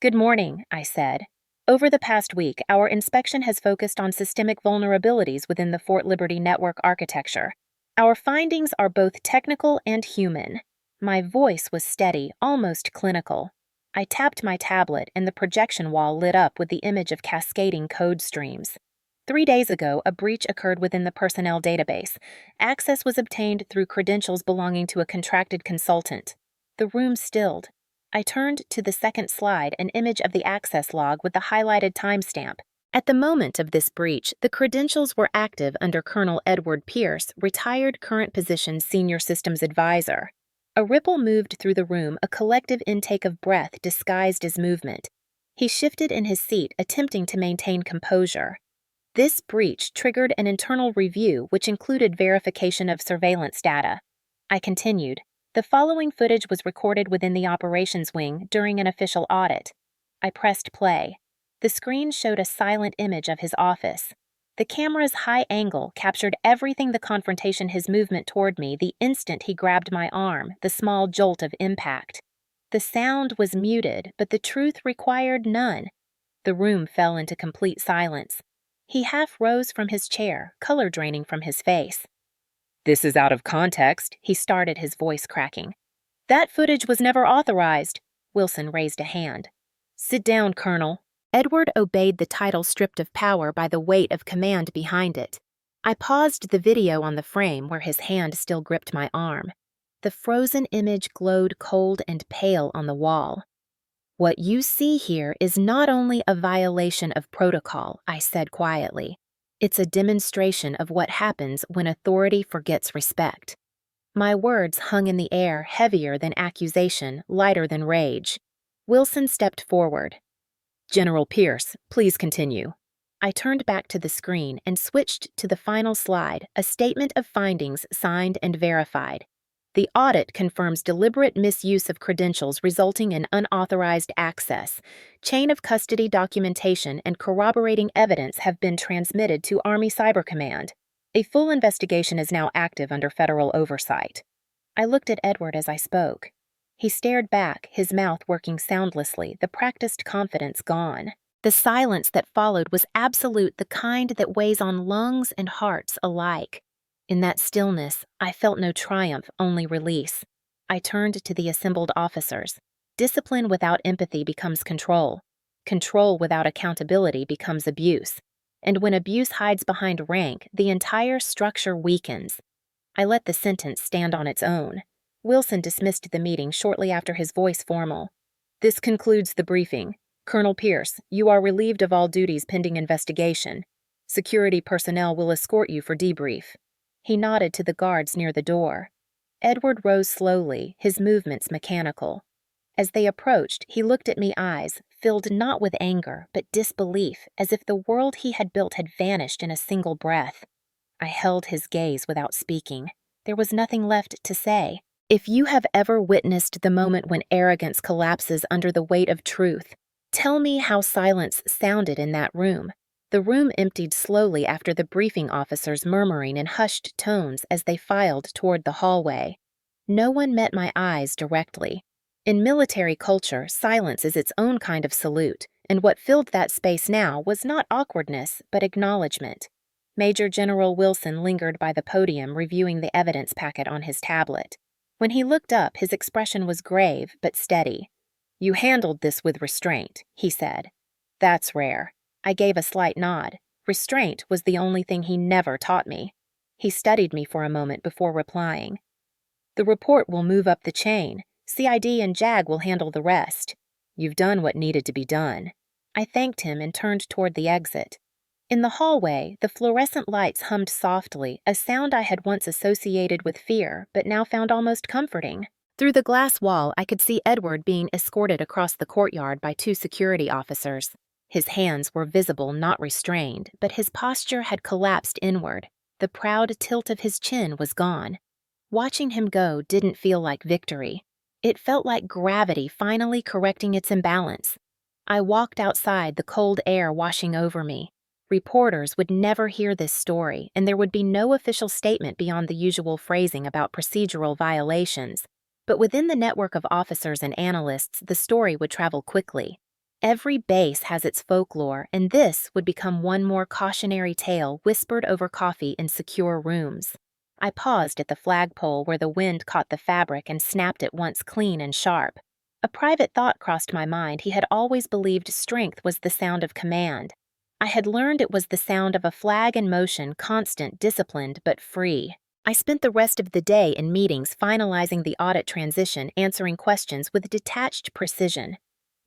Good morning, I said. Over the past week, our inspection has focused on systemic vulnerabilities within the Fort Liberty network architecture. Our findings are both technical and human. My voice was steady, almost clinical. I tapped my tablet, and the projection wall lit up with the image of cascading code streams. 3 days ago, a breach occurred within the personnel database. Access was obtained through credentials belonging to a contracted consultant. The room stilled. I turned to the second slide, an image of the access log with the highlighted timestamp. At the moment of this breach, the credentials were active under Colonel Edward Pierce, retired current position Senior Systems Advisor. A ripple moved through the room, a collective intake of breath disguised as movement. He shifted in his seat, attempting to maintain composure. This breach triggered an internal review, which included verification of surveillance data. I continued. The following footage was recorded within the operations wing during an official audit. I pressed play. The screen showed a silent image of his office. The camera's high angle captured everything: the confrontation, his movement toward me, the instant he grabbed my arm, the small jolt of impact. The sound was muted, but the truth required none. The room fell into complete silence. He half rose from his chair, color draining from his face. "This is out of context," he started, his voice cracking. "That footage was never authorized." Wilson raised a hand. "Sit down, Colonel." Edward obeyed, the title stripped of power by the weight of command behind it. I paused the video on the frame where his hand still gripped my arm. The frozen image glowed cold and pale on the wall. "What you see here is not only a violation of protocol," I said quietly. "It's a demonstration of what happens when authority forgets respect." My words hung in the air, heavier than accusation, lighter than rage. Wilson stepped forward. "General Pierce, please continue." I turned back to the screen and switched to the final slide, a statement of findings signed and verified. The audit confirms deliberate misuse of credentials resulting in unauthorized access. Chain of custody documentation and corroborating evidence have been transmitted to Army Cyber Command. A full investigation is now active under federal oversight. I looked at Edward as I spoke. He stared back, his mouth working soundlessly, the practiced confidence gone. The silence that followed was absolute, the kind that weighs on lungs and hearts alike. In that stillness, I felt no triumph, only release. I turned to the assembled officers. Discipline without empathy becomes control. Control without accountability becomes abuse. And when abuse hides behind rank, the entire structure weakens. I let the sentence stand on its own. Wilson dismissed the meeting shortly after, his voice formal. "This concludes the briefing. Colonel Pierce, you are relieved of all duties pending investigation. Security personnel will escort you for debrief." He nodded to the guards near the door. Edward rose slowly, his movements mechanical. As they approached, he looked at me, eyes filled not with anger, but disbelief, as if the world he had built had vanished in a single breath. I held his gaze without speaking. There was nothing left to say. If you have ever witnessed the moment when arrogance collapses under the weight of truth, tell me how silence sounded in that room. The room emptied slowly after the briefing officers murmuring in hushed tones as they filed toward the hallway. No one met my eyes directly. In military culture, silence is its own kind of salute, and what filled that space now was not awkwardness, but acknowledgement. Major General Wilson lingered by the podium, reviewing the evidence packet on his tablet. When he looked up, his expression was grave but steady. "You handled this with restraint," he said. "That's rare." I gave a slight nod. Restraint was the only thing he never taught me. He studied me for a moment before replying. "The report will move up the chain. CID and JAG will handle the rest. You've done what needed to be done." I thanked him and turned toward the exit. In the hallway, the fluorescent lights hummed softly, a sound I had once associated with fear, but now found almost comforting. Through the glass wall, I could see Edward being escorted across the courtyard by 2 security officers. His hands were visible, not restrained, but his posture had collapsed inward. The proud tilt of his chin was gone. Watching him go didn't feel like victory. It felt like gravity finally correcting its imbalance. I walked outside, the cold air washing over me. Reporters would never hear this story, and there would be no official statement beyond the usual phrasing about procedural violations. But within the network of officers and analysts, the story would travel quickly. Every base has its folklore, and this would become one more cautionary tale whispered over coffee in secure rooms. I paused at the flagpole where the wind caught the fabric and snapped it once clean and sharp. A private thought crossed my mind. He had always believed strength was the sound of command. I had learned it was the sound of a flag in motion, constant, disciplined, but free. I spent the rest of the day in meetings finalizing the audit transition, answering questions with detached precision.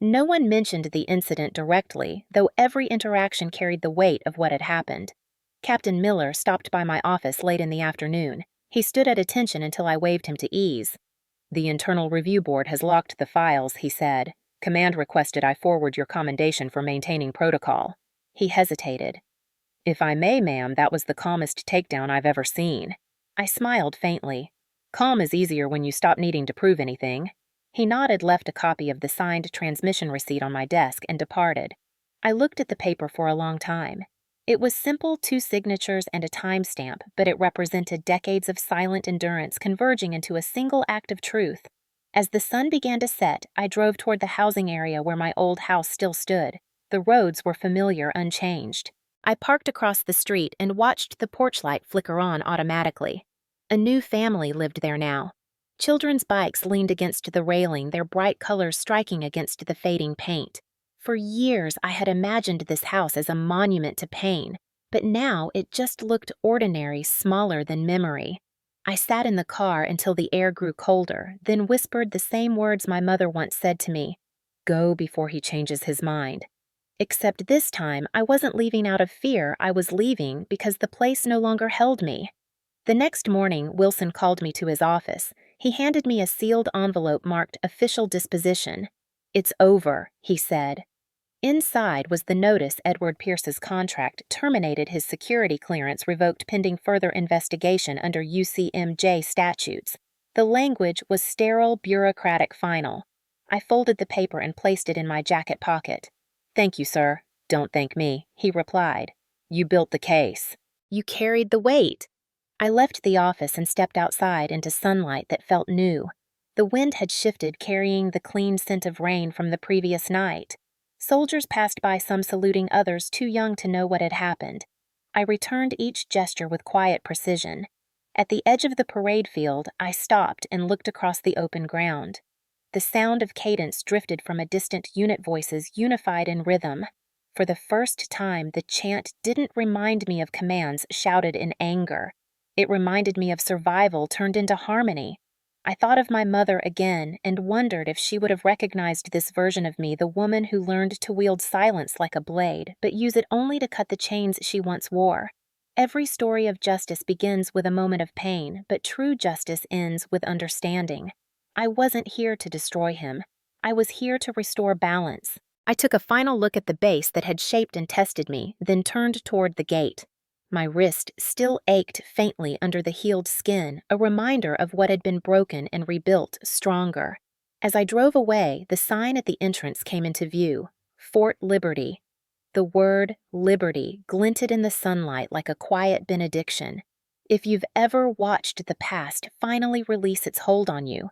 No one mentioned the incident directly, though every interaction carried the weight of what had happened. Captain Miller stopped by my office late in the afternoon. He stood at attention until I waved him to ease. "The internal review board has locked the files," he said. "Command requested I forward your commendation for maintaining protocol." He hesitated. "If I may, ma'am, that was the calmest takedown I've ever seen." I smiled faintly. "Calm is easier when you stop needing to prove anything." He nodded, left a copy of the signed transmission receipt on my desk, and departed. I looked at the paper for a long time. It was simple, 2 signatures and a timestamp, but it represented decades of silent endurance converging into a single act of truth. As the sun began to set, I drove toward the housing area where my old house still stood. The roads were familiar, unchanged. I parked across the street and watched the porch light flicker on automatically. A new family lived there now. Children's bikes leaned against the railing, their bright colors striking against the fading paint. For years, I had imagined this house as a monument to pain, but now it just looked ordinary, smaller than memory. I sat in the car until the air grew colder, then whispered the same words my mother once said to me: "Go before he changes his mind." Except this time, I wasn't leaving out of fear, I was leaving because the place no longer held me. The next morning, Wilson called me to his office. He handed me a sealed envelope marked "Official Disposition." "It's over," he said. Inside was the notice Edward Pierce's contract terminated his security clearance, revoked pending further investigation under UCMJ statutes. The language was sterile, bureaucratic final. I folded the paper and placed it in my jacket pocket. "Thank you, sir." "Don't thank me," he replied. "You built the case. You carried the weight." I left the office and stepped outside into sunlight that felt new. The wind had shifted, carrying the clean scent of rain from the previous night. Soldiers passed by, some saluting, others too young to know what had happened. I returned each gesture with quiet precision. At the edge of the parade field, I stopped and looked across the open ground. The sound of cadence drifted from a distant unit, voices unified in rhythm. For the first time, the chant didn't remind me of commands shouted in anger. It reminded me of survival turned into harmony. I thought of my mother again and wondered if she would have recognized this version of me, the woman who learned to wield silence like a blade, but use it only to cut the chains she once wore. Every story of justice begins with a moment of pain, but true justice ends with understanding. I wasn't here to destroy him. I was here to restore balance. I took a final look at the base that had shaped and tested me, then turned toward the gate. My wrist still ached faintly under the healed skin, a reminder of what had been broken and rebuilt stronger. As I drove away, the sign at the entrance came into view: Fort Liberty. The word liberty glinted in the sunlight like a quiet benediction. If you've ever watched the past finally release its hold on you,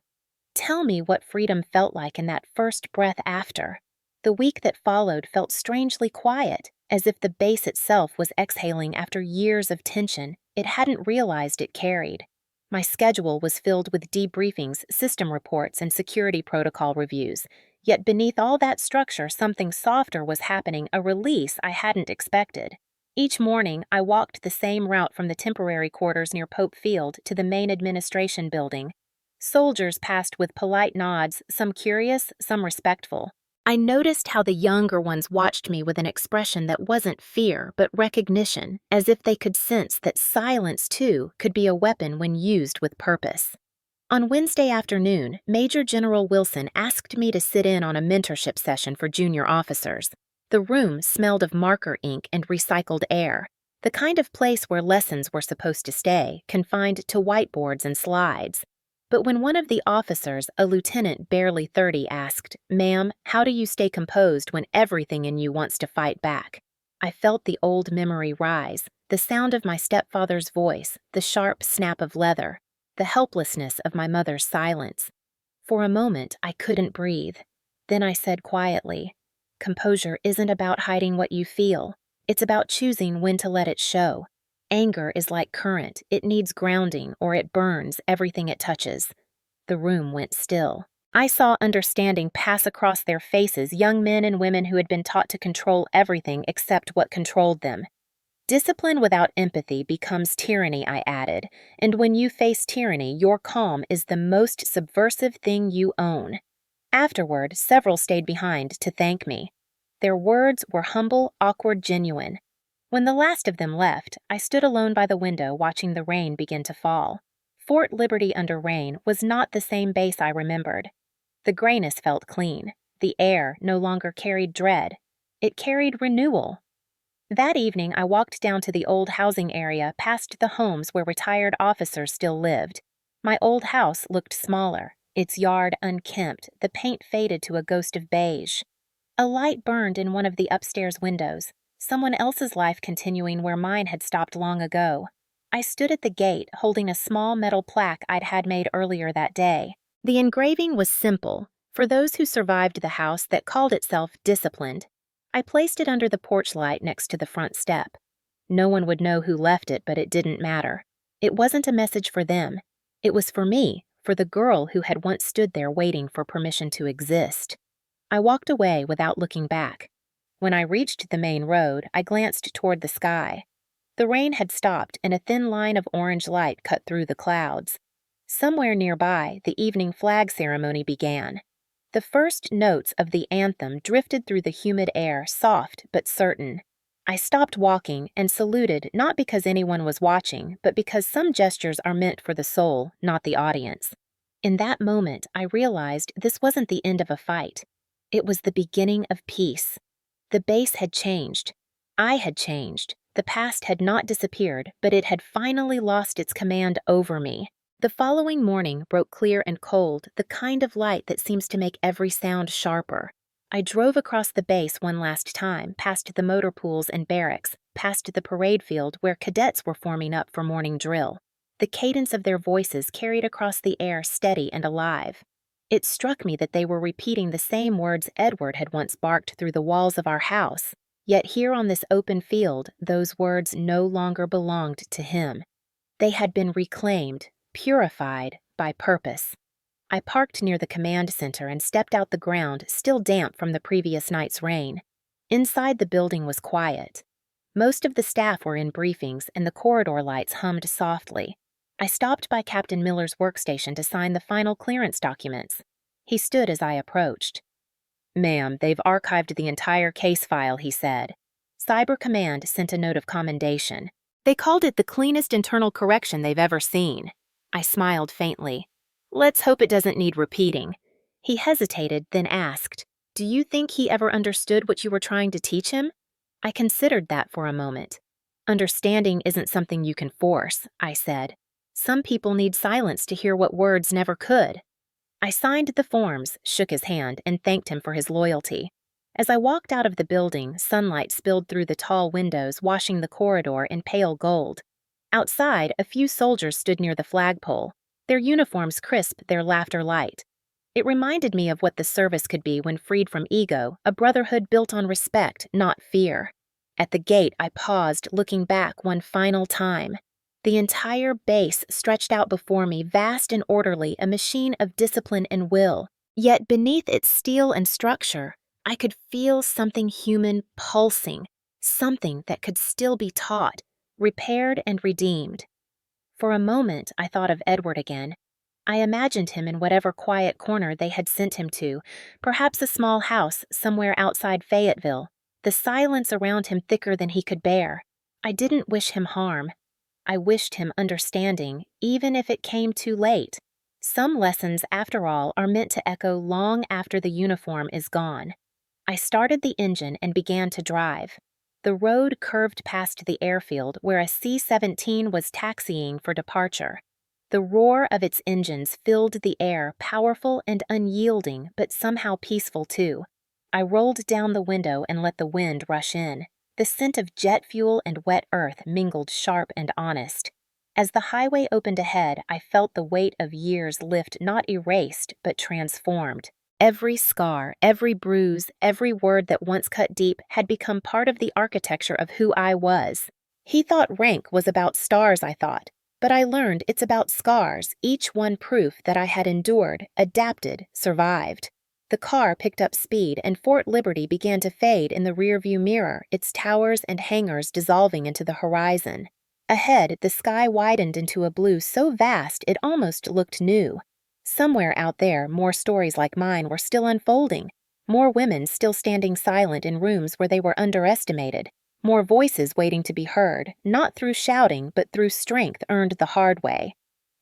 tell me what freedom felt like in that first breath after. The week that followed felt strangely quiet, as if the base itself was exhaling after years of tension it hadn't realized it carried. My schedule was filled with debriefings, system reports, and security protocol reviews, yet beneath all that structure something softer was happening, a release I hadn't expected. Each morning, I walked the same route from the temporary quarters near Pope Field to the main administration building. Soldiers passed with polite nods, some curious, some respectful. I noticed how the younger ones watched me with an expression that wasn't fear, but recognition, as if they could sense that silence, too, could be a weapon when used with purpose. On Wednesday afternoon, Major General Wilson asked me to sit in on a mentorship session for junior officers. The room smelled of marker ink and recycled air, the kind of place where lessons were supposed to stay, confined to whiteboards and slides. But when one of the officers, a lieutenant barely 30, asked, "Ma'am, how do you stay composed when everything in you wants to fight back?" I felt the old memory rise, the sound of my stepfather's voice, the sharp snap of leather, the helplessness of my mother's silence. For a moment, I couldn't breathe. Then I said quietly, "Composure isn't about hiding what you feel. It's about choosing when to let it show. Anger is like current. It needs grounding, or it burns everything it touches." The room went still. I saw understanding pass across their faces, young men and women who had been taught to control everything except what controlled them. "Discipline without empathy becomes tyranny," I added, "and when you face tyranny, your calm is the most subversive thing you own." Afterward, several stayed behind to thank me. Their words were humble, awkward, genuine. When the last of them left, I stood alone by the window watching the rain begin to fall. Fort Liberty under rain was not the same base I remembered. The grayness felt clean. The air no longer carried dread. It carried renewal. That evening, I walked down to the old housing area past the homes where retired officers still lived. My old house looked smaller, its yard unkempt, the paint faded to a ghost of beige. A light burned in one of the upstairs windows, someone else's life continuing where mine had stopped long ago. I stood at the gate, holding a small metal plaque I'd had made earlier that day. The engraving was simple, for those who survived the house that called itself disciplined. I placed it under the porch light next to the front step. No one would know who left it, but it didn't matter. It wasn't a message for them. It was for me, for the girl who had once stood there waiting for permission to exist. I walked away without looking back. When I reached the main road, I glanced toward the sky. The rain had stopped and a thin line of orange light cut through the clouds. Somewhere nearby, the evening flag ceremony began. The first notes of the anthem drifted through the humid air, soft but certain. I stopped walking and saluted not because anyone was watching, but because some gestures are meant for the soul, not the audience. In that moment, I realized this wasn't the end of a fight. It was the beginning of peace. The base had changed. I had changed. The past had not disappeared, but it had finally lost its command over me. The following morning broke clear and cold, the kind of light that seems to make every sound sharper. I drove across the base one last time, past the motor pools and barracks, past the parade field where cadets were forming up for morning drill. The cadence of their voices carried across the air steady and alive. It struck me that they were repeating the same words Edward had once barked through the walls of our house. Yet here on this open field, those words no longer belonged to him. They had been reclaimed, purified by purpose. I parked near the command center and stepped out the ground, still damp from the previous night's rain. Inside the building was quiet. Most of the staff were in briefings and the corridor lights hummed softly. I stopped by Captain Miller's workstation to sign the final clearance documents. He stood as I approached. "Ma'am, they've archived the entire case file," he said. Cyber Command sent a note of commendation. They called it the cleanest internal correction they've ever seen. I smiled faintly. Let's hope it doesn't need repeating. He hesitated, then asked, "Do you think he ever understood what you were trying to teach him?" I considered that for a moment. "Understanding isn't something you can force," I said. "Some people need silence to hear what words never could." I signed the forms, shook his hand, and thanked him for his loyalty. As I walked out of the building, sunlight spilled through the tall windows, washing the corridor in pale gold. Outside, a few soldiers stood near the flagpole, their uniforms crisp, their laughter light. It reminded me of what the service could be when freed from ego, a brotherhood built on respect, not fear. At the gate, I paused, looking back one final time. The entire base stretched out before me, vast and orderly, a machine of discipline and will. Yet beneath its steel and structure, I could feel something human pulsing, something that could still be taught, repaired and redeemed. For a moment, I thought of Edward again. I imagined him in whatever quiet corner they had sent him to, perhaps a small house somewhere outside Fayetteville, the silence around him thicker than he could bear. I didn't wish him harm. I wished him understanding, even if it came too late. Some lessons, after all, are meant to echo long after the uniform is gone. I started the engine and began to drive. The road curved past the airfield where a C-17 was taxiing for departure. The roar of its engines filled the air, powerful and unyielding, but somehow peaceful too. I rolled down the window and let the wind rush in. The scent of jet fuel and wet earth mingled sharp and honest. As the highway opened ahead, I felt the weight of years lift, not erased, but transformed. Every scar, every bruise, every word that once cut deep had become part of the architecture of who I was. He thought rank was about stars, I thought, but I learned it's about scars, each one proof that I had endured, adapted, survived. The car picked up speed, and Fort Liberty began to fade in the rearview mirror, its towers and hangars dissolving into the horizon. Ahead, the sky widened into a blue so vast it almost looked new. Somewhere out there, more stories like mine were still unfolding, more women still standing silent in rooms where they were underestimated, more voices waiting to be heard, not through shouting but through strength earned the hard way.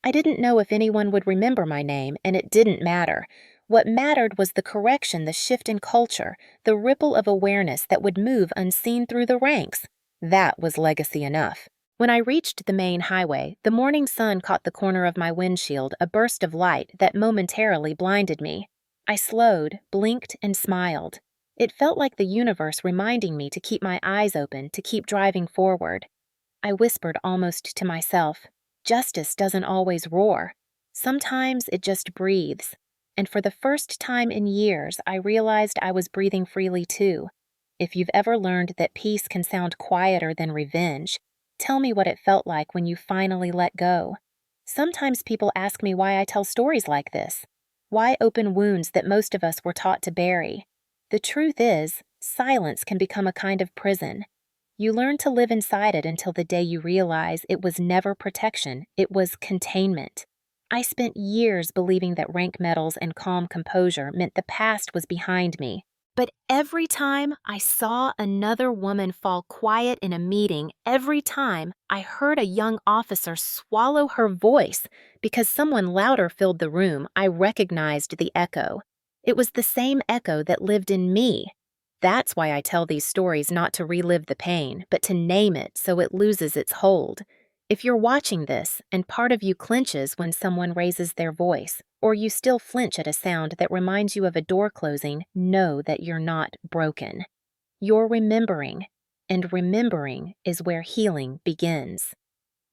I didn't know if anyone would remember my name, and it didn't matter. What mattered was the correction, the shift in culture, the ripple of awareness that would move unseen through the ranks. That was legacy enough. When I reached the main highway, the morning sun caught the corner of my windshield, a burst of light that momentarily blinded me. I slowed, blinked, and smiled. It felt like the universe reminding me to keep my eyes open, to keep driving forward. I whispered almost to myself, justice doesn't always roar. Sometimes it just breathes. And for the first time in years, I realized I was breathing freely too. If you've ever learned that peace can sound quieter than revenge, tell me what it felt like when you finally let go. Sometimes people ask me why I tell stories like this. Why open wounds that most of us were taught to bury? The truth is, silence can become a kind of prison. You learn to live inside it until the day you realize it was never protection, it was containment. I spent years believing that rank medals and calm composure meant the past was behind me. But every time I saw another woman fall quiet in a meeting, every time I heard a young officer swallow her voice because someone louder filled the room, I recognized the echo. It was the same echo that lived in me. That's why I tell these stories, not to relive the pain, but to name it so it loses its hold. If you're watching this and part of you clenches when someone raises their voice, or you still flinch at a sound that reminds you of a door closing, know that you're not broken. You're remembering, and remembering is where healing begins.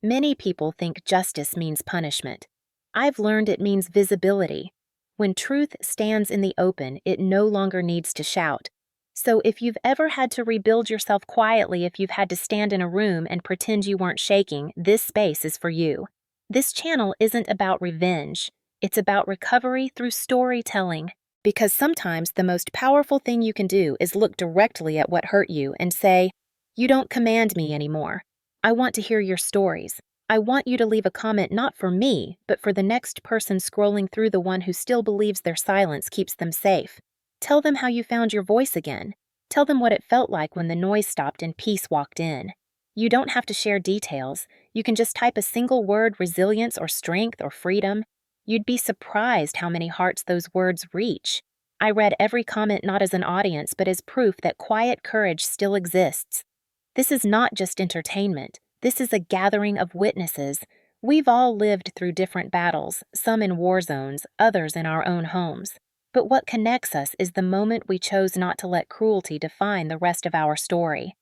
Many people think justice means punishment. I've learned it means visibility. When truth stands in the open, it no longer needs to shout. So if you've ever had to rebuild yourself quietly, if you've had to stand in a room and pretend you weren't shaking, this space is for you. This channel isn't about revenge. It's about recovery through storytelling. Because sometimes the most powerful thing you can do is look directly at what hurt you and say, "You don't command me anymore. I want to hear your stories. I want you to leave a comment not for me, but for the next person scrolling through, the one who still believes their silence keeps them safe. Tell them how you found your voice again. Tell them what it felt like when the noise stopped and peace walked in. You don't have to share details. You can just type a single word, resilience or strength or freedom. You'd be surprised how many hearts those words reach. I read every comment not as an audience, but as proof that quiet courage still exists. This is not just entertainment. This is a gathering of witnesses. We've all lived through different battles, some in war zones, others in our own homes. But what connects us is the moment we chose not to let cruelty define the rest of our story.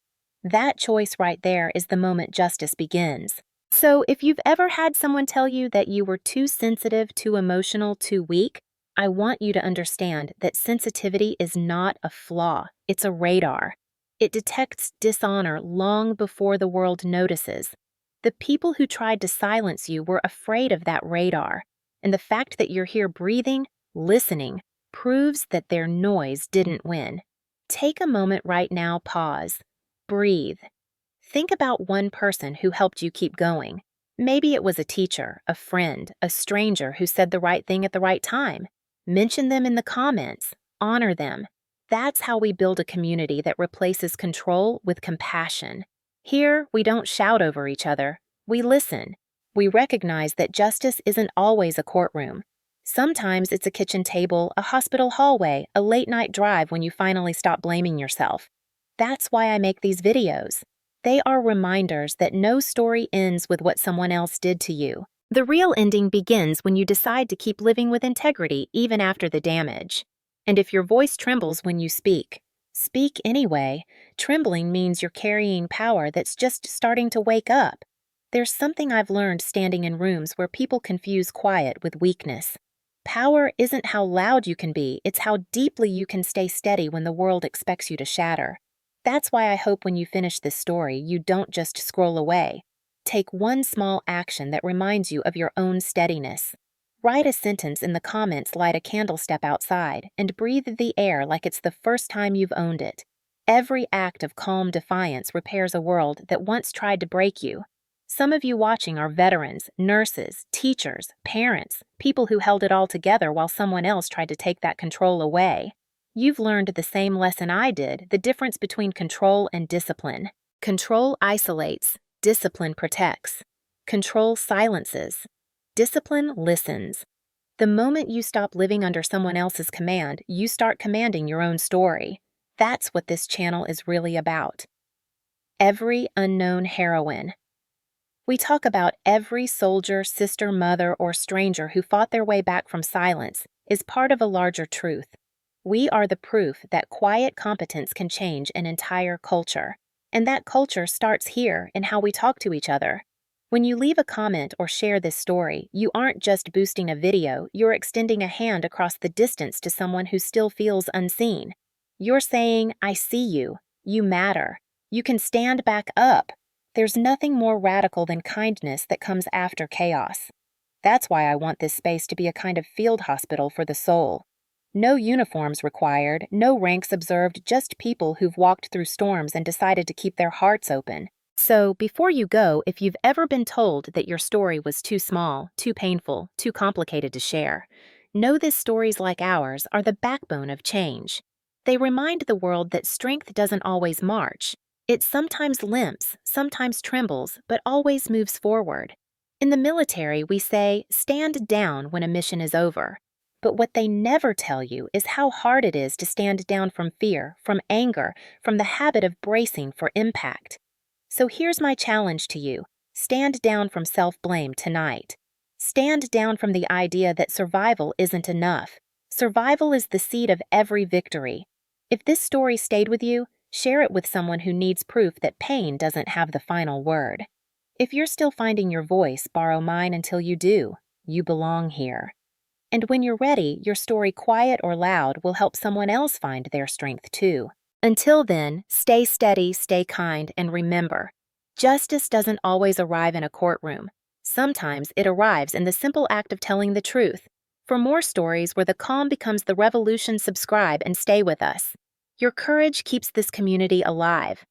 That choice right there is the moment justice begins. So if you've ever had someone tell you that you were too sensitive, too emotional, too weak, I want you to understand that sensitivity is not a flaw, it's a radar. It detects dishonor long before the world notices. The people who tried to silence you were afraid of that radar, and the fact that you're here breathing, listening, proves that their noise didn't win. Take a moment right now, pause, breathe. Think about one person who helped you keep going. Maybe it was a teacher, a friend, a stranger who said the right thing at the right time. Mention them in the comments, honor them. That's how we build a community that replaces control with compassion. Here, we don't shout over each other. We listen. We recognize that justice isn't always a courtroom. Sometimes it's a kitchen table, a hospital hallway, a late-night drive when you finally stop blaming yourself. That's why I make these videos. They are reminders that no story ends with what someone else did to you. The real ending begins when you decide to keep living with integrity even after the damage. And if your voice trembles when you speak, speak anyway. Trembling means you're carrying power that's just starting to wake up. There's something I've learned standing in rooms where people confuse quiet with weakness. Power isn't how loud you can be, it's how deeply you can stay steady when the world expects you to shatter. That's why I hope when you finish this story, you don't just scroll away. Take one small action that reminds you of your own steadiness. Write a sentence in the comments, light a candle, step outside, and breathe the air like it's the first time you've owned it. Every act of calm defiance repairs a world that once tried to break you. Some of you watching are veterans, nurses, teachers, parents, people who held it all together while someone else tried to take that control away. You've learned the same lesson I did, the difference between control and discipline. Control isolates, discipline protects. Control silences. Discipline listens. The moment you stop living under someone else's command, you start commanding your own story. That's what this channel is really about. Every unknown heroine. We talk about every soldier, sister, mother, or stranger who fought their way back from silence is part of a larger truth. We are the proof that quiet competence can change an entire culture. And that culture starts here in how we talk to each other. When you leave a comment or share this story, you aren't just boosting a video, you're extending a hand across the distance to someone who still feels unseen. You're saying, I see you. You matter. You can stand back up. There's nothing more radical than kindness that comes after chaos. That's why I want this space to be a kind of field hospital for the soul. No uniforms required, no ranks observed, just people who've walked through storms and decided to keep their hearts open. So, before you go, if you've ever been told that your story was too small, too painful, too complicated to share, know that stories like ours are the backbone of change. They remind the world that strength doesn't always march. It sometimes limps, sometimes trembles, but always moves forward. In the military, we say, stand down when a mission is over. But what they never tell you is how hard it is to stand down from fear, from anger, from the habit of bracing for impact. So here's my challenge to you. Stand down from self-blame tonight. Stand down from the idea that survival isn't enough. Survival is the seed of every victory. If this story stayed with you, share it with someone who needs proof that pain doesn't have the final word. If you're still finding your voice, borrow mine until you do. You belong here. And when you're ready, your story, quiet or loud, will help someone else find their strength too. Until then, stay steady, stay kind, and remember, justice doesn't always arrive in a courtroom. Sometimes it arrives in the simple act of telling the truth. For more stories where the calm becomes the revolution, subscribe and stay with us. Your courage keeps this community alive.